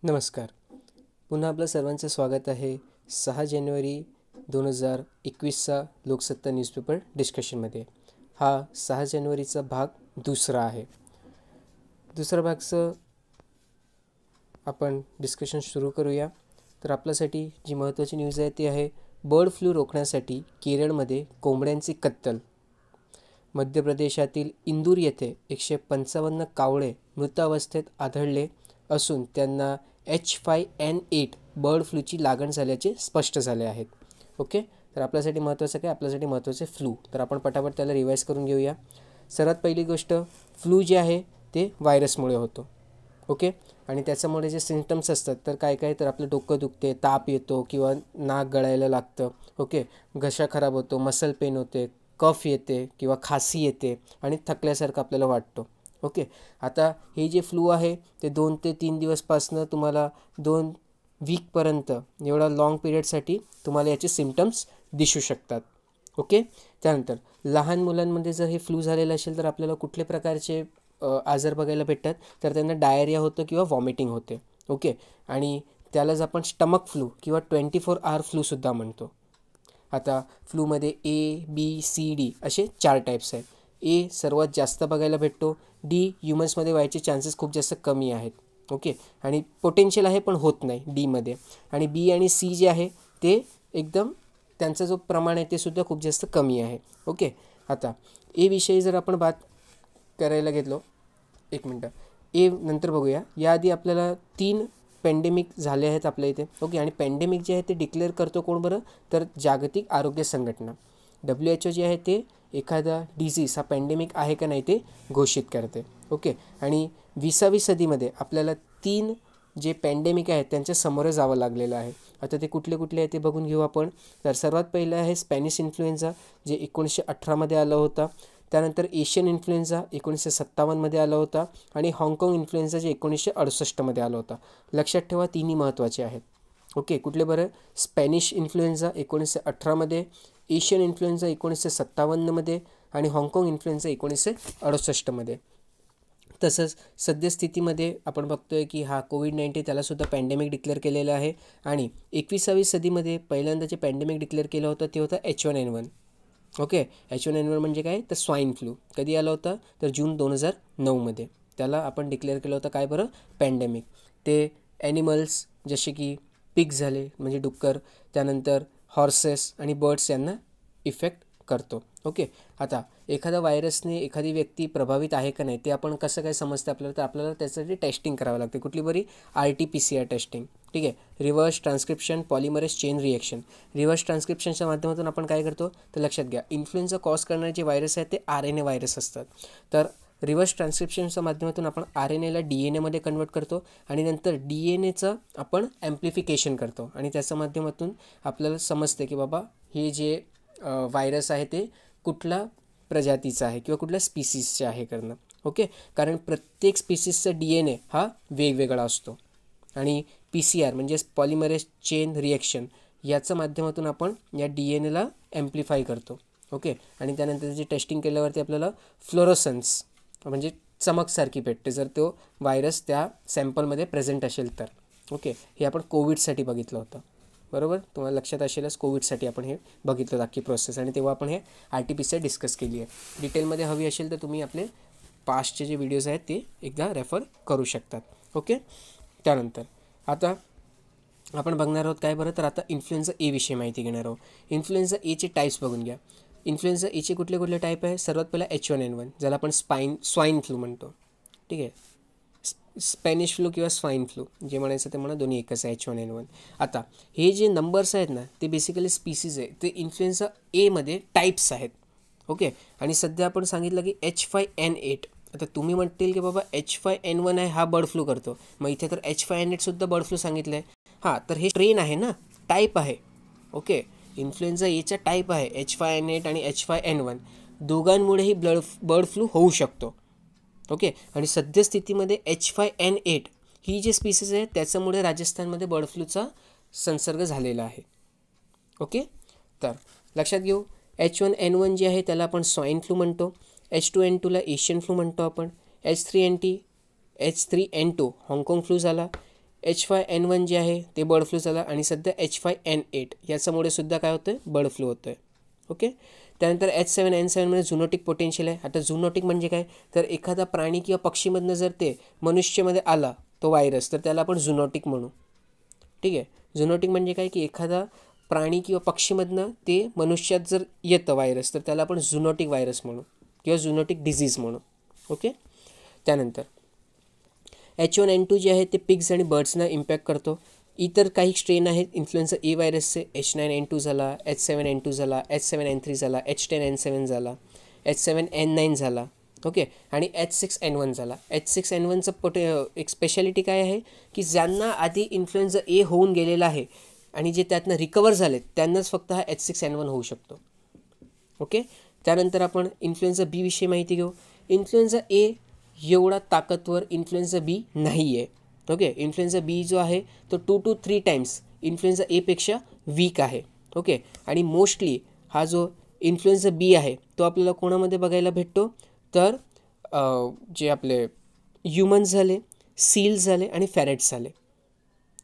नमस्कार. पुन्हा आपलं सर्वांचं स्वागत आहे 6 जानेवारी 2021चा लोकसत्ता न्यूजपेपर डिस्कशनमध्ये. हा 6 जानेवारीचा भाग दुसरा आहे. दुसऱ्या भागचं आपण डिस्कशन सुरू करूया. तर आपल्यासाठी जी महत्त्वाची न्यूज आहे ती आहे बर्ड फ्लू रोखण्यासाठी केरळमध्ये कोंबड्यांची कत्तल. मध्य प्रदेशातील इंदूर येथे 155 कावळे मृतावस्थेत आढळले असून त्यांना H5N8 बर्ड फ्लूची लागण झाल्याचे स्पष्ट झाले आहेत. ओके, तर आपल्यासाठी महत्त्वाचं काय? आपल्यासाठी महत्त्वाचे फ्लू. तर आपण पटापट त्याला रिवाईज करून घेऊया. सर्वात पहिली गोष्ट, फ्लू जे आहे ते व्हायरसमुळे होतो. ओके, आणि त्याच्यामुळे जे सिम्पटम्स असतात तर काय काय, तर आपलं डोकं दुखते, ताप येतो किंवा नाक गळायला लागतं. ओके, घसा खराब होतो, मसल पेन होते, कफ येते किंवा खासी येते आणि थकल्यासारखं आपल्याला वाटतो. ओके, आता हे जे फ्लू आहे ते 2 ते 3 दिवसपासनं तुम्हाला 2 वीकपर्यंत एवढा लाँग पिरियडसाठी तुम्हाला याचे सिम्पटम्स दिसू शकतात. ओके, त्यानंतर लहान मुलांमध्ये जर हे फ्लू झालेलं असेल तर आपल्याला कुठल्या प्रकारचे आजार बघायला भेटतात, तर त्यांना डायरिया होतं किंवा व्हॉमिटिंग होते. ओके, आणि त्यालाच आपण स्टमक फ्लू किंवा 24 आवर फ्लूसुद्धा म्हणतो. आता फ्लूमध्ये ABCD असे 4 टाईप्स आहेत. ए सर्वात जास्त बघायला भेटतो, डी ह्युमन्समध्ये व्हायचे चान्सेस खूप जास्त कमी आहेत. ओके, आणि पोटेन्शियल आहे पण होत नाही डीमध्ये. आणि बी आणि सी जे आहे ते एकदम त्यांचा जो प्रमाण आहे ते सुद्धा खूप जास्त कमी आहे. ओके, आता ए विषयी जर आपण बात करायला घेतलो, एक मिनटं, ए नंतर बघूया. याआधी आपल्याला 3 पॅन्डेमिक झाले आहेत आपल्या इथे. ओके, आणि पॅन्डेमिक जे आहे ते डिक्लेअर करतो कोण बरं, तर जागतिक आरोग्य संघटना WHO जे आहे ते एखादा डिझीज हा पॅन्डेमिक आहे का नाही ते घोषित करते. ओके, आणि 20वी सदीमध्ये आपल्याला 3 जे पॅन्डेमिक आहेत त्यांच्या समोर जावं लागलेलं आहे. आता ते कुठले कुठले आहे ते बघून घेऊ आपण. तर सर्वात पहिलं आहे स्पॅनिश इन्फ्लुएन्झा, जे 1918मध्ये आला होता. त्यानंतर एशियन इन्फ्लुएन्झा 1957मध्ये आला होता. आणि हाँगकाँग इन्फ्लुएन्झा जे 1968मध्ये आला होता. लक्षात ठेवा, तिन्ही महत्त्वाचे आहेत. ओके, कुठले बरं? स्पॅनिश इन्फ्लुएन्झा 1918मध्ये, एशियन इन्फ्लुएन्झा 1957मध्ये आणि हाँगकाँग इन्फ्लुएन्झा 1968मध्ये. तसंच सद्यस्थितीमध्ये आपण बघतोय की हा कोविड-19 त्यालासुद्धा पॅन्डेमिक डिक्लेअर केलेलं आहे. आणि 21वी सदीमध्ये पहिल्यांदा जे पॅन्डेमिक डिक्लेअर केलं होतं ते होतं H1N1. ओके, H1N1 म्हणजे काय, तर स्वाईन फ्लू. कधी आला होता, तर जून 2009मध्ये त्याला आपण डिक्लेअर केलं होतं काय बरं, पॅन्डेमिक. ते ॲनिमल्स जसे की पिग झाले म्हणजे डुक्कर, त्यानंतर हॉर्सेस आणि बर्ड्स यांना इफेक्ट करतो. ओके, आता एखादा व्हायरसने एखादी व्यक्ती प्रभावित आहे का नाही ते आपण कसं काय समजतं आपल्याला, तर आपल्याला त्यासाठी टेस्टिंग करावं लागते. कुठली बरी? RT-PCR testing. ठीक आहे, reverse transcription polymerase chain reaction. Reverse ट्रान्स्क्रिप्शनच्या माध्यमातून आपण काय करतो, तर लक्षात घ्या, इन्फ्लुएन्झा कॉज करणारे जे व्हायरस आहेत ते RNA व्हायरस असतात. तर रिव्हर्स ट्रान्स्क्रिप्शनच्या माध्यमातून आपण RNAला DNAमध्ये कन्वर्ट करतो आणि नंतर DNAचं आपण ॲम्प्लिफिकेशन करतो आणि त्याच्या माध्यमातून आपल्याला समजते की बाबा हे जे व्हायरस आहे ते कुठल्या प्रजातीचा आहे किंवा कुठल्या स्पीसीसचे आहे करणं. ओके, कारण प्रत्येक स्पीसीसचा DNA हा वेगवेगळा असतो. आणि PCR म्हणजे पॉलिमरेज चेन रिॲक्शन याच्या माध्यमातून आपण या DNAला ॲम्प्लिफाय करतो. ओके, आणि त्यानंतर त्याची टेस्टिंग केल्यावरती आपल्याला फ्लोरोसन्स म्हणजे चमकसारखी भेटते जर तो व्हायरस त्या सॅम्पलमध्ये प्रेझेंट असेल तर. ओके, हे आपण कोविडसाठी बघितलं होतं, बरोबर? तुम्हाला लक्षात असेलच, कोविडसाठी आपण हे बघितलं अख्खी प्रोसेस आणि तेव्हा आपण हे RT-PCR डिस्कस केली आहे. डिटेलमध्ये हवी असेल तर तुम्ही आपले पास्टचे जे व्हिडिओज आहेत ते एकदा रेफर करू शकतात. ओके, त्यानंतर आता आपण बघणार आहोत काय बरं, तर आता इन्फ्लुएन्झा ए विषयी माहिती घेणार आहोत. इन्फ्लुएन्झा एचे टाईप्स बघून घ्या. इन्फ्लुएन्झा एचे कुठले कुठले टाईप आहे? सर्वात पहिला H1N1 ज्याला आपण स्वाईन फ्लू म्हणतो. ठीक आहे, स्पॅनिश फ्लू किंवा स्वाईन फ्लू जे म्हणायचं ते म्हणा, दोन्ही एकच आहे, H1N1. आता हे जे नंबर्स आहेत ना ते बेसिकली स्पीसीज आहे, ते इन्फ्लुएन्झा एमध्ये टाईप्स आहेत. ओके, आणि सध्या आपण सांगितलं की H5N8. आता तुम्ही म्हणतील की बाबा H5N1 आहे हा बर्ड फ्लू करतो, मग इथे तर H5N8सुद्धा बर्ड फ्लू सांगितलं आहे. हां, तर हे ट्रेन आहे ना, टाईप आहे. ओके, इन्फ्लुएन्झा एचा टाईप आहे H5N8 आणि H5N1, दोघांमुळेही बर्ड फ्लू होऊ शकतो. ओके, आणि सद्यस्थितीमध्ये H5N8 ही जी स्पीसीज आहे त्याच्यामुळे राजस्थानमध्ये बर्ड फ्लूचा संसर्ग झालेला आहे. ओके, तर लक्षात घेऊ, H1N1 जे आहे त्याला आपण स्वाईन फ्लू म्हणतो, H2N2ला एशियन फ्लू म्हणतो आपण, H3N2 हाँगकाँग फ्लू झाला, H5N1 जे आहे ते बर्ड फ्लू झाला आणि सध्या H5N8 याच्यामुळे सुद्धा काय होतं आहे, बर्ड फ्लू होतो आहे. ओके. त्यानंतर H7N7मध्ये झुनोटिक पोटेन्शियल आहे. आता झुनोटिक म्हणजे काय, तर एखादा प्राणी किंवा पक्षीमधनं जर ते मनुष्यामध्ये आला तो व्हायरस, तर त्याला आपण झुनोटिक म्हणू. ठीक आहे. झुनोटिक म्हणजे काय, की एखादा प्राणी किंवा पक्षीमधनं ते मनुष्यात जर येतं व्हायरस, तर त्याला आपण झुनोटिक व्हायरस म्हणू किंवा झुनोटिक डिझीज म्हणू. ओके. त्यानंतर H1N2 जे आहे ते पिग्स आणि बर्ड्सना इम्पॅक्ट करतो. इतर काही स्ट्रेन आहेत इन्फ्लुएन्झा ए व्हायरसचे. H9N2 झाला, H7N2 झाला, H7N3 झाला, H10N7 झाला, H7N9 झाला. ओके. आणि H6N1 झाला. H6N1चं एक स्पेशालिटी काय आहे, की ज्यांना आधी इन्फ्लुएन्झा ए होऊन गेलेला आहे आणि जे त्यातनं रिकवर झालेत त्यांनाच फक्त हा H6N1 होऊ शकतो. ओके. त्यानंतर आपण इन्फ्लुएन्झा बी विषयी माहिती घेऊ. इन्फ्लुएन्झा ए एवढा ताकदवर इन्फ्लुएन्झा बी नाही आहे. ओके. इन्फ्लुएन्झा बी जो आहे तो 2 to 3 टाइम्स इन्फ्लुएन्झा एपेक्षा वीक आहे. ओके. आणि मोस्टली हा जो इन्फ्लुएन्झा बी आहे तो आपल्याला कोणामध्ये बघायला भेटतो, तर जे आपले ह्युमन्स झाले, सील्स झाले आणि फॅरेट्स झाले.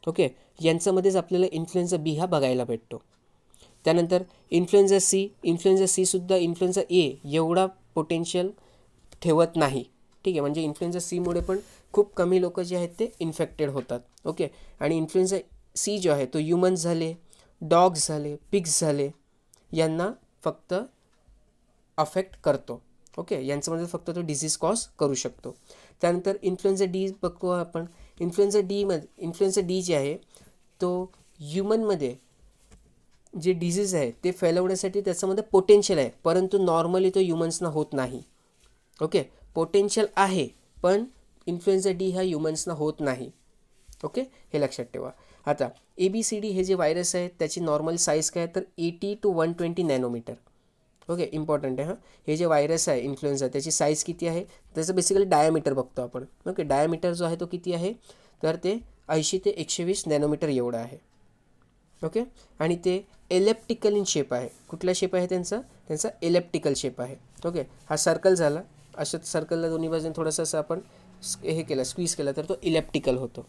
ओके. यांच्यामध्येच आपल्याला इन्फ्लुएन्झा बी हा बघायला भेटतो. त्यानंतर इन्फ्लुएन्झा सीसुद्धा इन्फ्लुएन्झा ए एवढा पोटेन्शियल ठेवत नाही. ठीक आहे. म्हणजे इन्फ्लुएन्झा सीमुळे पण खूप कमी लोक जे आहेत ते इन्फेक्टेड होतात. ओके. आणि इन्फ्लुएन्झा सी जो आहे तो ह्युमन्स झाले, डॉग्स झाले, पिग्स झाले यांना फक्त अफेक्ट करतो. ओके. यांच्यामध्ये फक्त तो डिझीज कॉज करू शकतो. त्यानंतर इन्फ्लुएन्झा डी बघतो आपण. इन्फ्लुएन्झा डी जे आहे तो ह्युमनमध्ये जे डिझीज आहे ते फैलवण्यासाठी त्याच्यामध्ये पोटेन्शियल आहे, परंतु नॉर्मली तो ह्युमन्सना होत नाही. ओके. पोटेन्शियल आहे पण इन्फ्लुएन्झा डी हा ह्युमन्सना होत नाही. ओके. हे लक्षात ठेवा. आता ABCD हे जे व्हायरस आहे त्याची नॉर्मल साईज काय, तर 80 to 120 नॅनोमीटर. ओके. इम्पॉर्टंट आहे. हे जे व्हायरस आहे इन्फ्लुएन्झा त्याची साईज किती आहे, त्याचं बेसिकली डायामीटर बघतो आपण. ओके. डायामीटर जो आहे तो किती आहे, तर ते 80 ते 120 नॅनोमीटर एवढं आहे. ओके. आणि ते एलेप्टिकल इन शेप आहे. कुठला शेप आहे त्यांचा एलेप्टिकल शेप आहे. ओके. हा सर्कल झाला. अशाच सर्कलला दोन्ही बाजूने थोडंसं असं आपण हे केलं, स्क्वीज केला तर तो इलेप्टिकल होतो.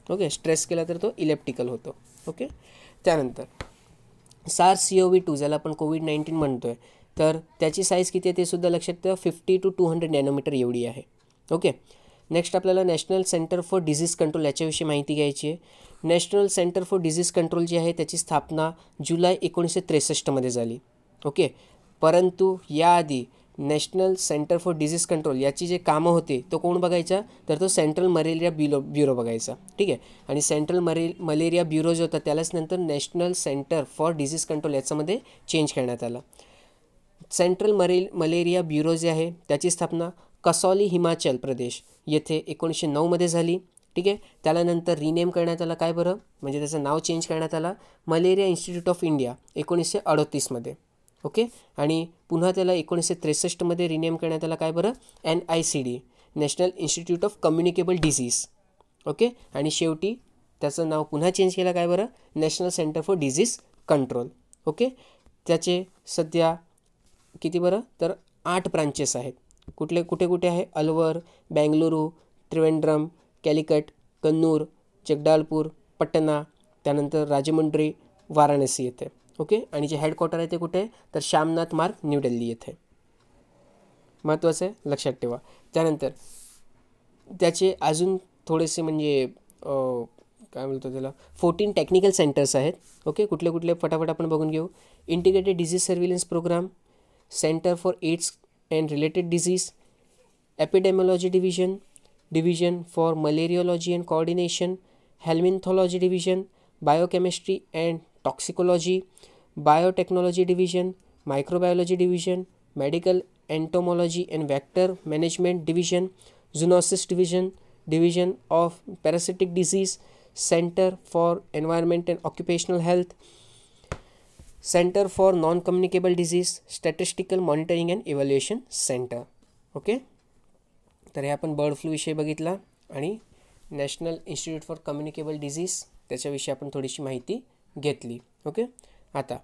ओके. स्ट्रेस केला तर तो इलेप्टिकल होतो. ओके. त्यानंतर SARS-CoV-2 ज्याला आपण COVID-19 म्हणतो आहे, तर त्याची साईज किती आहे ते सुद्धा लक्षात ठेवा. 50 to 200 नॅनोमीटर एवढी आहे. ओके. नेक्स्ट आपल्याला national centre for disease control याच्याविषयी माहिती घ्यायची आहे. National centre for disease control जी आहे त्याची स्थापना जुलै 1963 झाली. ओके. परंतु याआधी national centre for disease control याची जे कामं होते तो कोण बघायचा, तर तो सेंट्रल मलेरिया ब्युरो बघायचा. ठीक आहे. आणि सेंट्रल मलेरिया ब्युरो जो होता त्यालाच नंतर national centre for disease control याच्यामध्ये चेंज करण्यात आला. सेंट्रल मलेरिया ब्युरो जे आहे त्याची स्थापना कसौली हिमाचल प्रदेश येथे 1909 झाली. ठीक आहे. त्याला नंतर रिनेम करण्यात आला काय बरं, म्हणजे त्याचं नाव चेंज करण्यात आला malaria institute of India 1938. Okay. आणि पुन्हा त्याला 1963 रिनेम करण्यात आला काय बरं, NICD national institute of communicable disease. Okay. आणि शेवटी त्याचं नाव पुन्हा चेंज केलं काय बरं, national centre for disease control. Okay. त्याचे सध्या किती बरं, तर 8 ब्रांचेस आहेत. कुठे आहे, अलवर, बेंगलुरू, त्रिवेंद्रम, कॅलिकट, कन्नूर, जगदालपूर, पटना, त्यानंतर राजमुंड्री, वाराणसी येथे. ओके. आणि जे हेडक्वार्टर आहे ते कुठे आहे, तर श्यामनाथ मार्ग, न्यू दिल्ली येथे. महत्त्वाचं आहे, लक्षात ठेवा. त्यानंतर त्याचे अजून थोडेसे म्हणजे काय बोलतो त्याला 14 टेक्निकल सेंटर्स आहेत. ओके. कुठले फटाफट आपण बघून घेऊ. Integrated disease surveillance programme, centre for AIDS and related disease, epidemiology division for malariology and coordination, helminthology division, biochemistry and toxicology, biotechnology division, microbiology division, medical entomology and vector management division, zoonosis division of parasitic disease, centre for environment and occupational health, centre for non communicable disease, statistical monitoring and evaluation centre. Okay. तर हे आपण bird flu विषयी बघितला आणि national institute for communicable disease त्याच्याविषयी आपण थोडीशी माहिती घेतली. ओके. आता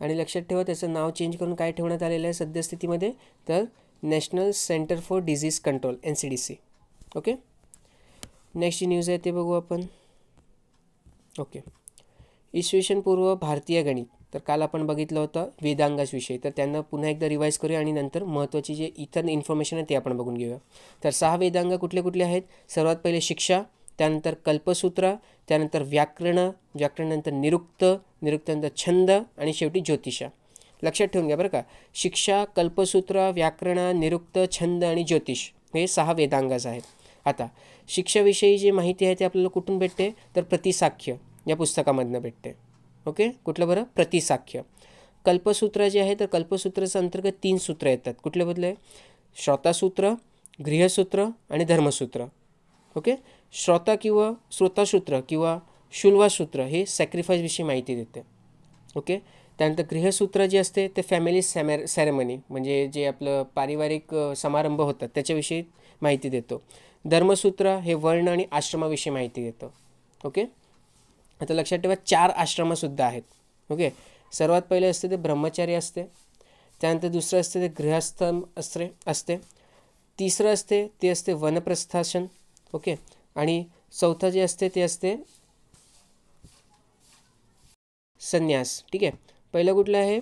आणि लक्षात ठेवा त्याचं नाव चेंज करून काय ठेवण्यात आलेलं आहे सद्यस्थितीमध्ये, तर national centre for disease control NCDC. Okay. Next जी न्यूज आहे ते बघू आपण. ओके, इसवीसन पूर्व भारतीय गणित. तर काल आपण बघितलं होतं वेदांगास विषय, तर त्यांना पुन्हा एकदा रिवाईज करूया आणि नंतर महत्त्वाची जे इतर इन्फॉर्मेशन आहे ते आपण बघून घेऊया. तर 6 वेदांग कुठले कुठले आहेत? सर्वात पहिले शिक्षा, त्यानंतर कल्पसूत्र, त्यानंतर व्याकरण, व्याकरणानंतर निरुक्त, निरुक्तानंतर छंद आणि शेवटी ज्योतिषा. लक्षात ठेवून घ्या बरं का. शिक्षा, कल्पसूत्र, व्याकरण, निरुक्त, छंद आणि ज्योतिष हे 6 वेदांगास आहेत. आता शिक्षाविषयी जी माहिती आहे ते आपल्याला कुठून भेटते? तर प्रतिसाख्य या पुस्तकामधनं भेटते. ओके, कुठलं बरं? प्रतिसाख्य. कल्पसूत्र जे आहे तर कल्पसूत्राचं अंतर्गत 3 सूत्र येतात. कुठले बदले? श्रोतासूत्र, गृहसूत्र आणि धर्मसूत्र. ओके, श्रोतासूत्र किंवा शुल्वासूत्र हे सॅक्रिफाईसविषयी माहिती देते. ओके, त्यानंतर गृहसूत्र जे असते ते फॅमिली सॅरेमनी म्हणजे जे आपलं पारिवारिक समारंभ होतात त्याच्याविषयी माहिती देतो. धर्मसूत्र हे वर्ण आणि आश्रमाविषयी माहिती देतं. ओके, आता लक्षात ठेवा 4 आश्रमसुद्धा आहेत. ओके, सर्वात पहिले असते ते ब्रह्मचारी असते, त्यानंतर दुसरं असते ते गृहस्थ असते, तिसरं असते ते असते वनप्रस्थासन. ओके, आणि चौथं जे असते ते असते संन्यास. ठीक आहे, पहिलं कुठलं आहे?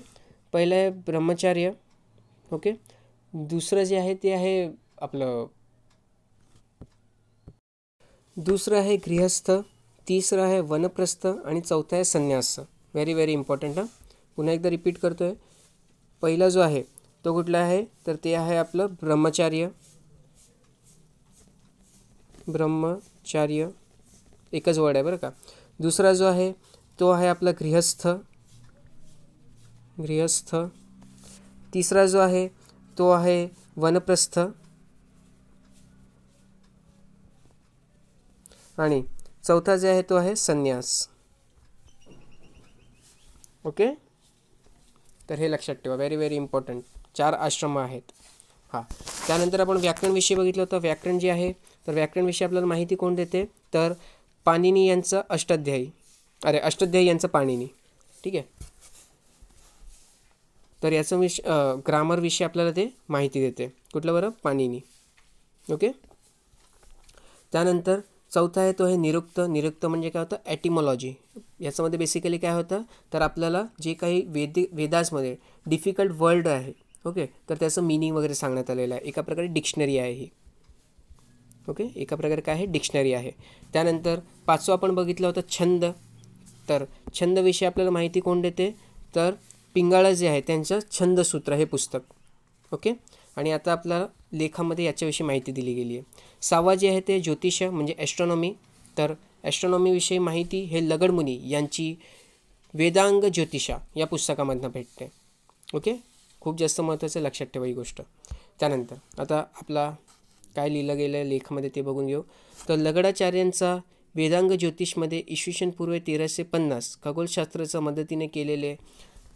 पहिलं आहे ब्रह्मचार्य. ओके, दुसरं जे आहे ते आहे आपलं दुसरं आहे गृहस्थ, तिसरं आहे वनप्रस्थ आणि चौथा आहे संन्यास. Very very important. पुन्हा एकदा रिपीट करतो आहे. पहिला जो आहे तो कुठला आहे? तर ते आहे आपलं ब्रह्मचार्य. ब्रह्मचार्य एकच वर्ड आहे बरं का. दुसरा जो आहे तो आहे आपला गृहस्थ. गृहस्थ. तिसरा जो आहे तो आहे वनप्रस्थ आणि चौथा जे आहे तो आहे संन्यास. ओके, तर हे लक्षात ठेवा. Very very important. 4 आश्रम आहेत. हां, त्यानंतर आपण व्याकरणविषयी बघितलं होतं. व्याकरण जे आहे तर व्याकरणविषयी आपल्याला माहिती कोण देते? तर पाणिनी यांचं अष्टाध्यायी यांचं पाणिनी. ठीक आहे, तर याचं ग्रामरविषयी आपल्याला ते माहिती देते. कुठलं बरं? पाणिनी. ओके, त्यानंतर चौथा आहे तो आहे निरुक्त. निरुक्त म्हणजे काय होतं? ॲटिमॉलॉजी. याच्यामध्ये बेसिकली काय होतं तर आपल्याला जे काही वेदासमध्ये डिफिकल्ट वर्ड आहे, ओके, तर त्याचं मिनिंग वगैरे सांगण्यात आलेलं आहे. एका प्रकारे डिक्शनरी आहे ही. ओके, एका प्रकारे काय आहे? डिक्शनरी आहे. त्यानंतर 5वं आपण बघितलं होतं छंद. तर छंदविषयी आपल्याला माहिती कोण देते? तर पिंगाळं जे आहे त्यांचं छंदसूत्र हे पुस्तक. ओके, आणि आता आपल्याला लेखामध्ये याच्याविषयी माहिती दिली गेली आहे. 6वा जे आहे ते ज्योतिष म्हणजे ॲस्ट्रॉनॉमी. तर ॲस्ट्रॉनॉमीविषयी माहिती हे लगडमुनी यांची वेदांग ज्योतिषा या पुस्तकामधनं भेटते. ओके, खूप जास्त महत्त्वाचं, लक्षात ठेवा ही गोष्ट. त्यानंतर आता आपला काय लिहिलं गेलं आहे लेखामध्ये ते बघून घेऊ. तर लगडाचार्यांचा वेदांग ज्योतिषमध्ये इसवीसन पूर्व 1350 खगोलशास्त्राच्या मदतीने केलेले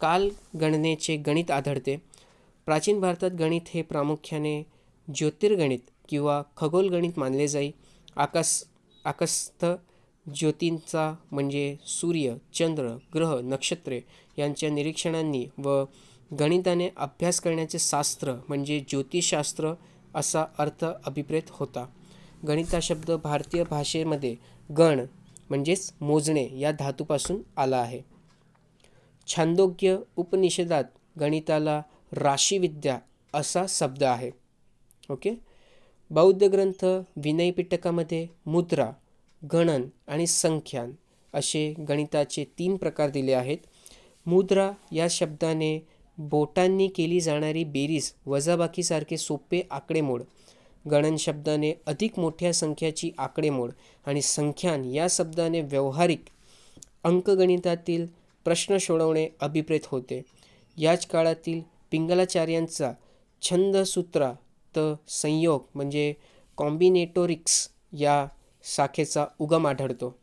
कालगणनेचे गणित आढळते. प्राचीन भारतात गणित हे प्रामुख्याने ज्योतिर्गणित किंवा खगोलगणित मानले जाई. आकाशस्थ ज्योतींचा म्हणजे सूर्य, चंद्र, ग्रह, नक्षत्रे यांच्या निरीक्षणांनी व गणिताने अभ्यास करण्याचे शास्त्र म्हणजे ज्योतिषशास्त्र असा अर्थ अभिप्रेत होता. गणित हा शब्द भारतीय भाषेमध्ये गण म्हणजेच मोजणे या धातूपासून आला आहे. छांदोग्य उपनिषदात गणिताला राशीविद्या असा शब्द आहे. ओके, बौद्ध ग्रंथ विनय पिटकामध्ये मुद्रा, गणन आणि संख्यान असे गणिताचे 3 प्रकार दिले आहेत. मुद्रा या शब्दाने बोटांनी केली जाणारी बेरीज वजाबाकीसारखे सोपे आकडेमोड, गणन शब्दाने अधिक मोठ्या संख्याची आकडेमोड आणि संख्यान या शब्दाने व्यावहारिक अंकगणितातील प्रश्न सोडवणे अभिप्रेत होते. याच काळातील पिंगलाचार्यांचा छंदसूत्रात संयोग म्हणजे कॉम्बिनेटोरिक्स या शाखेचा उगम आढळतो.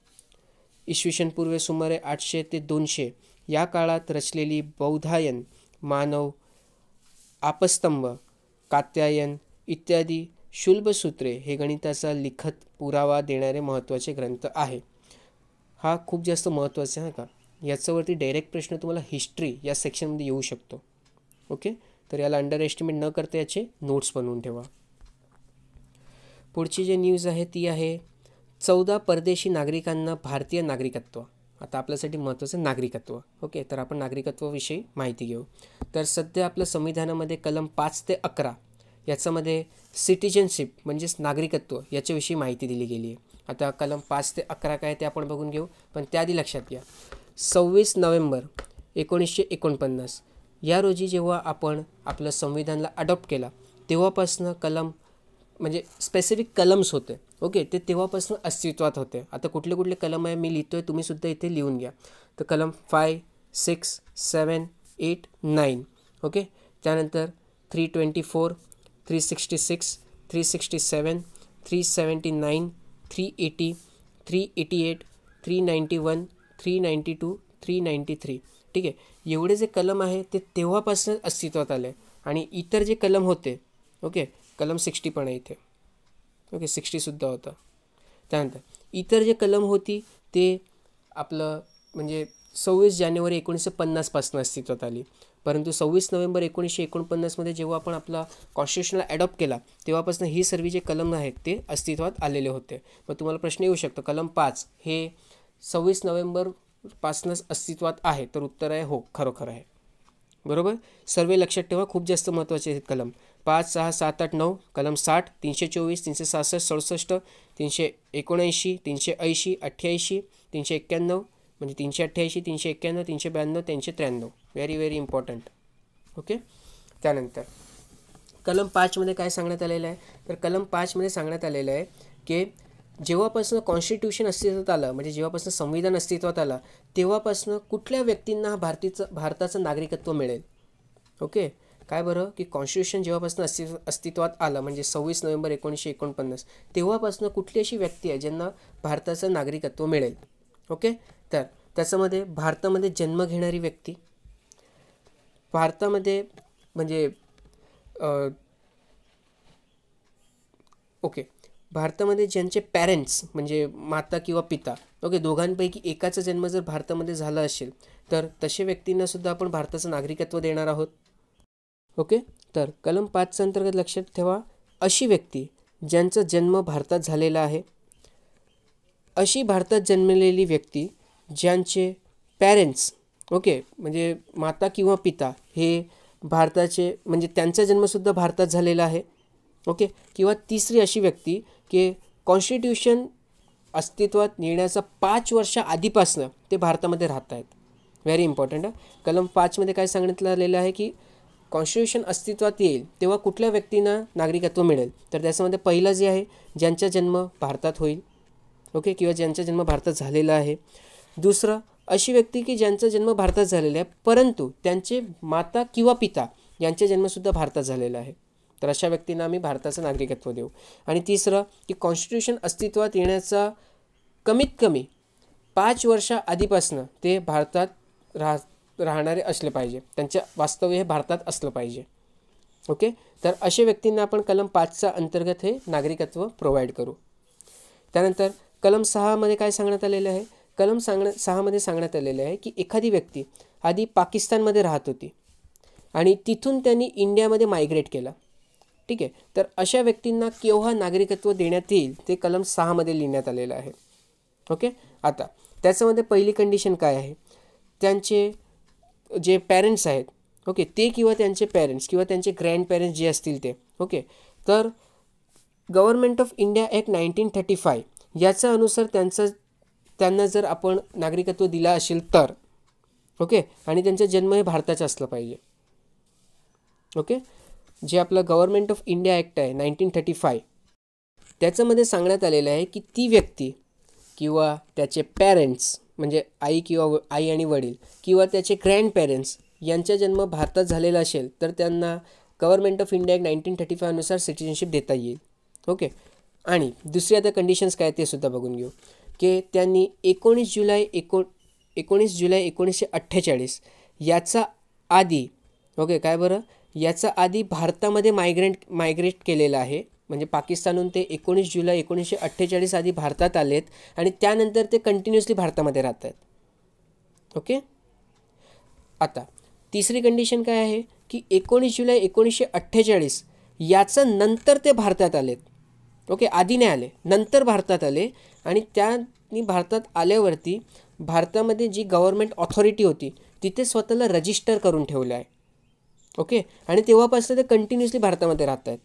इसवीसन पूर्व सुमारे 800 ते 200 या काळात रचलेली बौधायन, मानव, आपस्तंभ, कात्यायन इत्यादी शुल्बसूत्रे हे गणिताचा लिखित पुरावा देणारे महत्त्वाचे ग्रंथ आहे. हा खूप जास्त महत्त्वाचा आहे का. याच्यावरती डायरेक्ट प्रश्न तुम्हाला हिस्ट्री या सेक्शनमध्ये येऊ शकतो. ओके, तर याला अंडर एस्टिमेट न करता याचे नोट्स बनवून ठेवा. पुढची जी न्यूज आहे ती आहे 14 परदेशी नागरिकांना भारतीय नागरिकत्व. आता आपल्यासाठी महत्त्वाचं नागरिकत्व. ओके, तर आपण नागरिकत्वाविषयी माहिती घेऊ. तर सध्या आपल्या संविधानामध्ये कलम 5 ते 11 याच्यामध्ये सिटिझनशिप म्हणजेच नागरिकत्व याच्याविषयी माहिती दिली गेली आहे. आता कलम 5 ते 11 काय ते आपण बघून घेऊ, पण त्याआधी लक्षात घ्या 26 नोव्हेंबर 1949 या रोजी जेव्हा आपण आपलं संविधानाला अडॉप्ट केला तेव्हापासून कलम म्हणजे स्पेसिफिक कलम्स होते. ओके, ते तेव्हापासून अस्तित्वात होते. आता कुठले कुठले कलम आहे मी लिहितो आहे, तुम्ही सुद्धा इथे लिहून घ्या. तर कलम 5, 6, 7, 8, 9. ओके, त्यानंतर 324, 366, 367, 379, 380, 388, 391, 392, 393. ठीक आहे, एवढे जे कलम आहे ते तेव्हापासून अस्तित्वात आले. आणि इतर जे कलम होते, ओके, कलम 60 पण आहे इथे. ओके, 60सुद्धा होता. त्यानंतर इतर जे कलम होती ते आपलं म्हणजे 26 जानेवारी 1950 पासून अस्तित्वात आली. परंतु 26 नोव्हेंबर 1949 जेव्हा आपण आपला कॉन्स्टिट्यूशनला ॲडॉप्ट केला तेव्हापासून ही सर्व जे कलम आहेत ते अस्तित्वात आलेले होते. मग तुम्हाला प्रश्न येऊ शकतो कलम 5 हे 26 नोव्हेंबरपासूनच अस्तित्वात आहे, तर उत्तर आहे हो, खरोखर आहे. बरोबर, सर्व लक्षात ठेवा, खूप जास्त महत्त्वाचे आहेत कलम. 5, 6, 7, 8, 9, कलम 60, 324, 366, 67, 379, 380, 88, 391 म्हणजे 388, 391, 392, 393. Very very important. ओके, त्यानंतर कलम 5मध्ये काय सांगण्यात आलेलं आहे, तर कलम 5मध्ये सांगण्यात आलेलं आहे की जेव्हापासून कॉन्स्टिट्यूशन अस्तित्वात आलं म्हणजे जेव्हापासून संविधान अस्तित्वात आलं तेव्हापासून कुठल्या व्यक्तींना भारताचं नागरिकत्व मिळेल. ओके, काय बरं की कॉन्स्टिट्यूशन जेव्हापासून अस्तित्वात आलं म्हणजे 26 नोव्हेंबर 1949 तेव्हापासून कुठली अशी व्यक्ती आहे ज्यांना भारताचं नागरिकत्व मिळेल. ओके, तर त्याच्यामध्ये भारतामध्ये जन्म घेणारी व्यक्ती, भारतामध्ये म्हणजे ओके भारतामध्ये ज्यांचे पॅरेंट्स म्हणजे माता किंवा पिता, ओके, दोघांपैकी एकाचा जन्म जर भारतामध्ये झाला असेल तर तशा व्यक्तींना सुद्धा आपण भारताचं नागरिकत्व देणार आहोत. ओके, तर कलम 5 अंतर्गत लक्षात ठेवा अशी व्यक्ती ज्यांचा जन्म भारतात झालेला आहे, अशी भारतात जन्मलेली व्यक्ती ज्यांचे पॅरेंट्स, ओके, म्हणजे माता किंवा पिता हे भारताचे म्हणजे त्यांचा जन्मसुद्धा भारतात झालेला आहे. ओके, किंवा तिसरी अशी व्यक्ती की कॉन्स्टिट्यूशन अस्तित्वात येण्याचा 5 वर्ष आधीपासून ते भारतामध्ये राहत आहेत. Very important. कलम 5मध्ये काय सांगण्यात आलेलं आहे की कॉन्स्टिट्यूशन अस्तित्वात येईल तेव्हा कुठल्या व्यक्तींना नागरिकत्व मिळेल, तर त्याच्यामध्ये पहिलं जे आहे ज्यांचा जन्म भारतात होईल, ओके, किंवा ज्यांचा जन्म भारतात झालेला आहे. दुसरं अशी व्यक्ती की ज्यांचा जन्म भारतात झालेला आहे परंतु त्यांचे माता किंवा पिता यांचा जन्मसुद्धा भारतात झालेला आहे, तर अशा व्यक्तींना आम्ही भारताचं नागरिकत्व देऊ. आणि तिसरं की कॉन्स्टिट्यूशन अस्तित्वात येण्याचा कमीत कमी 5 वर्षा आधीपासून ते भारतात राहणारे असले पाहिजे, त्यांचं वास्तव्य हे भारतात असलं पाहिजे. ओके, तर अशा व्यक्तींना आपण कलम 5च्या अंतर्गत हे नागरिकत्व प्रोव्हाइड करू. त्यानंतर कलम 6मध्ये काय सांगण्यात आलेलं आहे, कलम 6मध्ये सांगण्यात आलेलं आहे की एखादी व्यक्ती आधी पाकिस्तानमध्ये राहत होती आणि तिथून त्यांनी इंडियामध्ये मायग्रेट केला. ठीक आहे, तर अशा व्यक्तींना केव्हा नागरिकत्व देण्यात येईल ते कलम 6मध्ये लिहिण्यात आलेलं आहे. ओके, आता त्याच्यामध्ये पहिली कंडिशन काय आहे, त्यांचे जे पॅरेंट्स आहेत, ओके, ते किंवा त्यांचे पॅरेंट्स किंवा त्यांचे ग्रँड पॅरेंट्स जे असतील ते, ओके, तर गव्हर्नमेंट ऑफ इंडिया ॲक्ट 1935 याच्या अनुसार त्यांना जर आपण नागरिकत्व दिला असेल तर, ओके, आणि त्यांचा जन्म हे भारताचं असलं पाहिजे. ओके, जे आपलं गव्हर्नमेंट ऑफ इंडिया ॲक्ट आहे 1935 त्याच्यामध्ये सांगण्यात आलेलं आहे की ती व्यक्ती किंवा त्याचे पॅरेंट्स म्हणजे आई आणि वडील किंवा त्याचे ग्रँड पॅरेंट्स यांचा जन्म भारतात झालेला असेल तर त्यांना गव्हर्नमेंट ऑफ इंडिया ॲक्ट 1935 अनुसार सिटिझनशिप देता येईल. ओके, आणि दुसरी आता कंडिशन्स काय ते सुद्धा बघून घेऊ की त्यांनी 19 जुलै 1948 याचा आधी, ओके, काय बरं, याचा आधी भारतामध्ये मायग्रेट केलेलं आहे म्हणजे पाकिस्तानहून ते 19 जुलै 1948 आधी भारतात आलेत आणि त्यानंतर ते कंटिन्युअसली भारतामध्ये राहत आहेत. ओके, आता तिसरी कंडिशन काय आहे की 19 जुलै 1948 याचं नंतर ते भारतात आलेत. ओके, आधी नाही आले, नंतर भारतात आले आणि त्यांनी भारतात आल्यावरती भारतामध्ये जी गव्हर्मेंट ऑथॉरिटी होती तिथे स्वतःला रजिस्टर करून ठेवलं आहे. ओके, आणि तेव्हापासून ते कंटिन्युअसली भारतामध्ये राहत आहेत.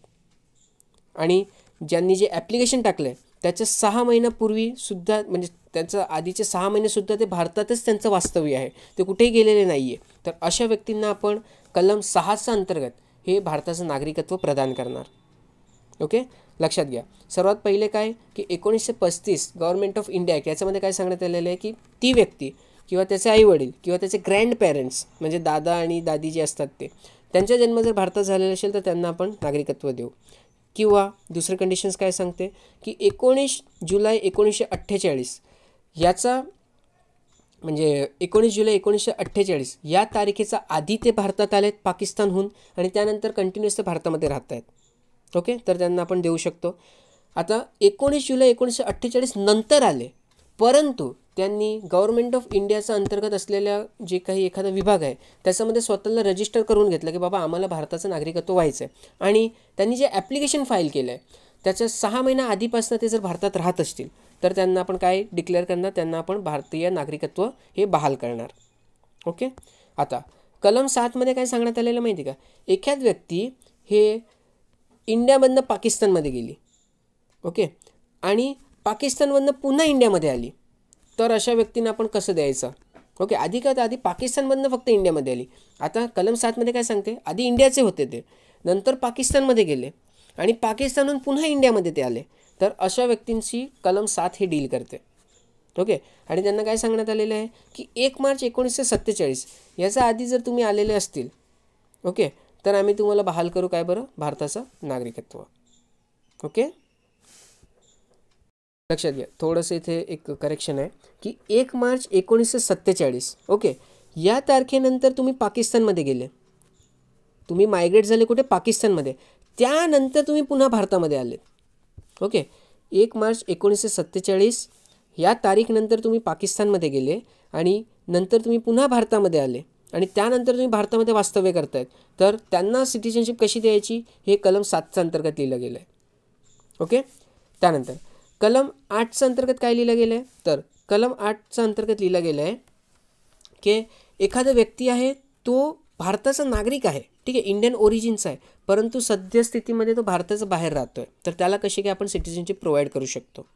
आणि ज्यांनी जे ॲप्लिकेशन टाकलं आहे त्याच्या 6 महिन्यापूर्वीसुद्धा, म्हणजे त्याचं आधीचे 6 महिनेसुद्धा ते भारतातच त्यांचं वास्तव्य आहे, ते कुठेही गेलेले नाही आहे. तर अशा व्यक्तींना आपण कलम 6च्या अंतर्गत हे भारताचं नागरिकत्व प्रदान करणार. ओके, लक्षात घ्या. सर्वात पहिले काय की 1935 गव्हर्नमेंट ऑफ इंडिया याच्यामध्ये काय सांगण्यात आलेलं आहे की ती व्यक्ती किंवा त्याचे आईवडील किंवा त्याचे ग्रँड पेरेंट्स म्हणजे दादा आणि दादी जे असतात ते, त्यांचा जन्म जर भारतात झालेला असेल तर त्यांना आपण नागरिकत्व देऊ. किंवा दुसरं कंडिशन्स काय सांगते की 19 जुलै 1948 याचा, म्हणजे 19 जुलै 1948 या तारखेचा आधी ते भारतात आलेत पाकिस्तानहून आणि त्यानंतर कंटिन्युअस ते भारतामध्ये राहत आहेत. ओके, तर त्यांना आपण देऊ शकतो. आता 19 जुलै 1948 नंतर आले, परंतु त्यांनी गव्हर्नमेंट ऑफ इंडियाचा अंतर्गत असलेल्या जे काही एखादा विभाग आहे त्याच्यामध्ये स्वतःला रजिस्टर करून घेतलं की बाबा आम्हाला भारताचं नागरिकत्व व्हायचं आहे. आणि त्यांनी जे ॲप्लिकेशन फाईल केलं आहे त्याच्या 6 महिना आधीपासून ते जर भारतात राहत असतील तर त्यांना आपण काय डिक्लेअर करणार, त्यांना आपण भारतीय नागरिकत्व हे बहाल करणार. ओके, आता कलम 7मध्ये काय सांगण्यात आलेलं माहिती का, एखाद व्यक्ती हे इंडियामधनं पाकिस्तानमध्ये गेली, ओके, आणि पाकिस्तानमधनं पुन्हा इंडियामध्ये आली, तर अशा व्यक्तींना आपण कसं द्यायचं. ओके, आधी काय, आधी पाकिस्तानमधनं फक्त इंडियामध्ये आली. आता कलम 7मध्ये काय सांगते, आधी इंडियाचे होते ते, नंतर पाकिस्तानमध्ये गेले आणि पाकिस्तानहून पुन्हा इंडियामध्ये ते आले, तर अशा व्यक्तींची कलम 7 हे डील करते. ओके, आणि त्यांना काय सांगण्यात आलेलं आहे की 1 मार्च 1947 याचा आधी जर तुम्ही आलेले असतील, ओके, तर आम्ही तुम्हाला बहाल करू काय बरं, भारताचं नागरिकत्व. ओके, लक्षात घ्या. थोडंसं इथे एक करेक्शन आहे की 1 मार्च 1947, ओके, या तारखेनंतर तुम्ही पाकिस्तानमध्ये गेले, तुम्ही मायग्रेट झाले कुठे, पाकिस्तानमध्ये, त्यानंतर तुम्ही पुन्हा भारतामध्ये आले. ओके, 1 मार्च 1947 या तारीखनंतर तुम्ही पाकिस्तानमध्ये गेले आणि नंतर तुम्ही पुन्हा भारतामध्ये आले आणि त्यानंतर तुम्ही भारतामध्ये वास्तव्य करतायत, तर त्यांना सिटिझनशिप कशी द्यायची हे कलम 7च्या अंतर्गत लिहिलं गेलं आहे. ओके, त्यानंतर कलम 8च्या अंतर्गत काय लिहिलं गेलं आहे, तर कलम 8च्या अंतर्गत लिहिलं गेलं आहे की एखादा व्यक्ती आहे तो भारताचा नागरिक आहे, ठीक आहे, इंडियन ओरिजिनचा आहे, परंतु सद्यस्थितीमध्ये तो भारताच्या बाहेर राहतो आहे, तर त्याला कशी काय आपण सिटिझनशिप प्रोव्हाइड करू शकतो.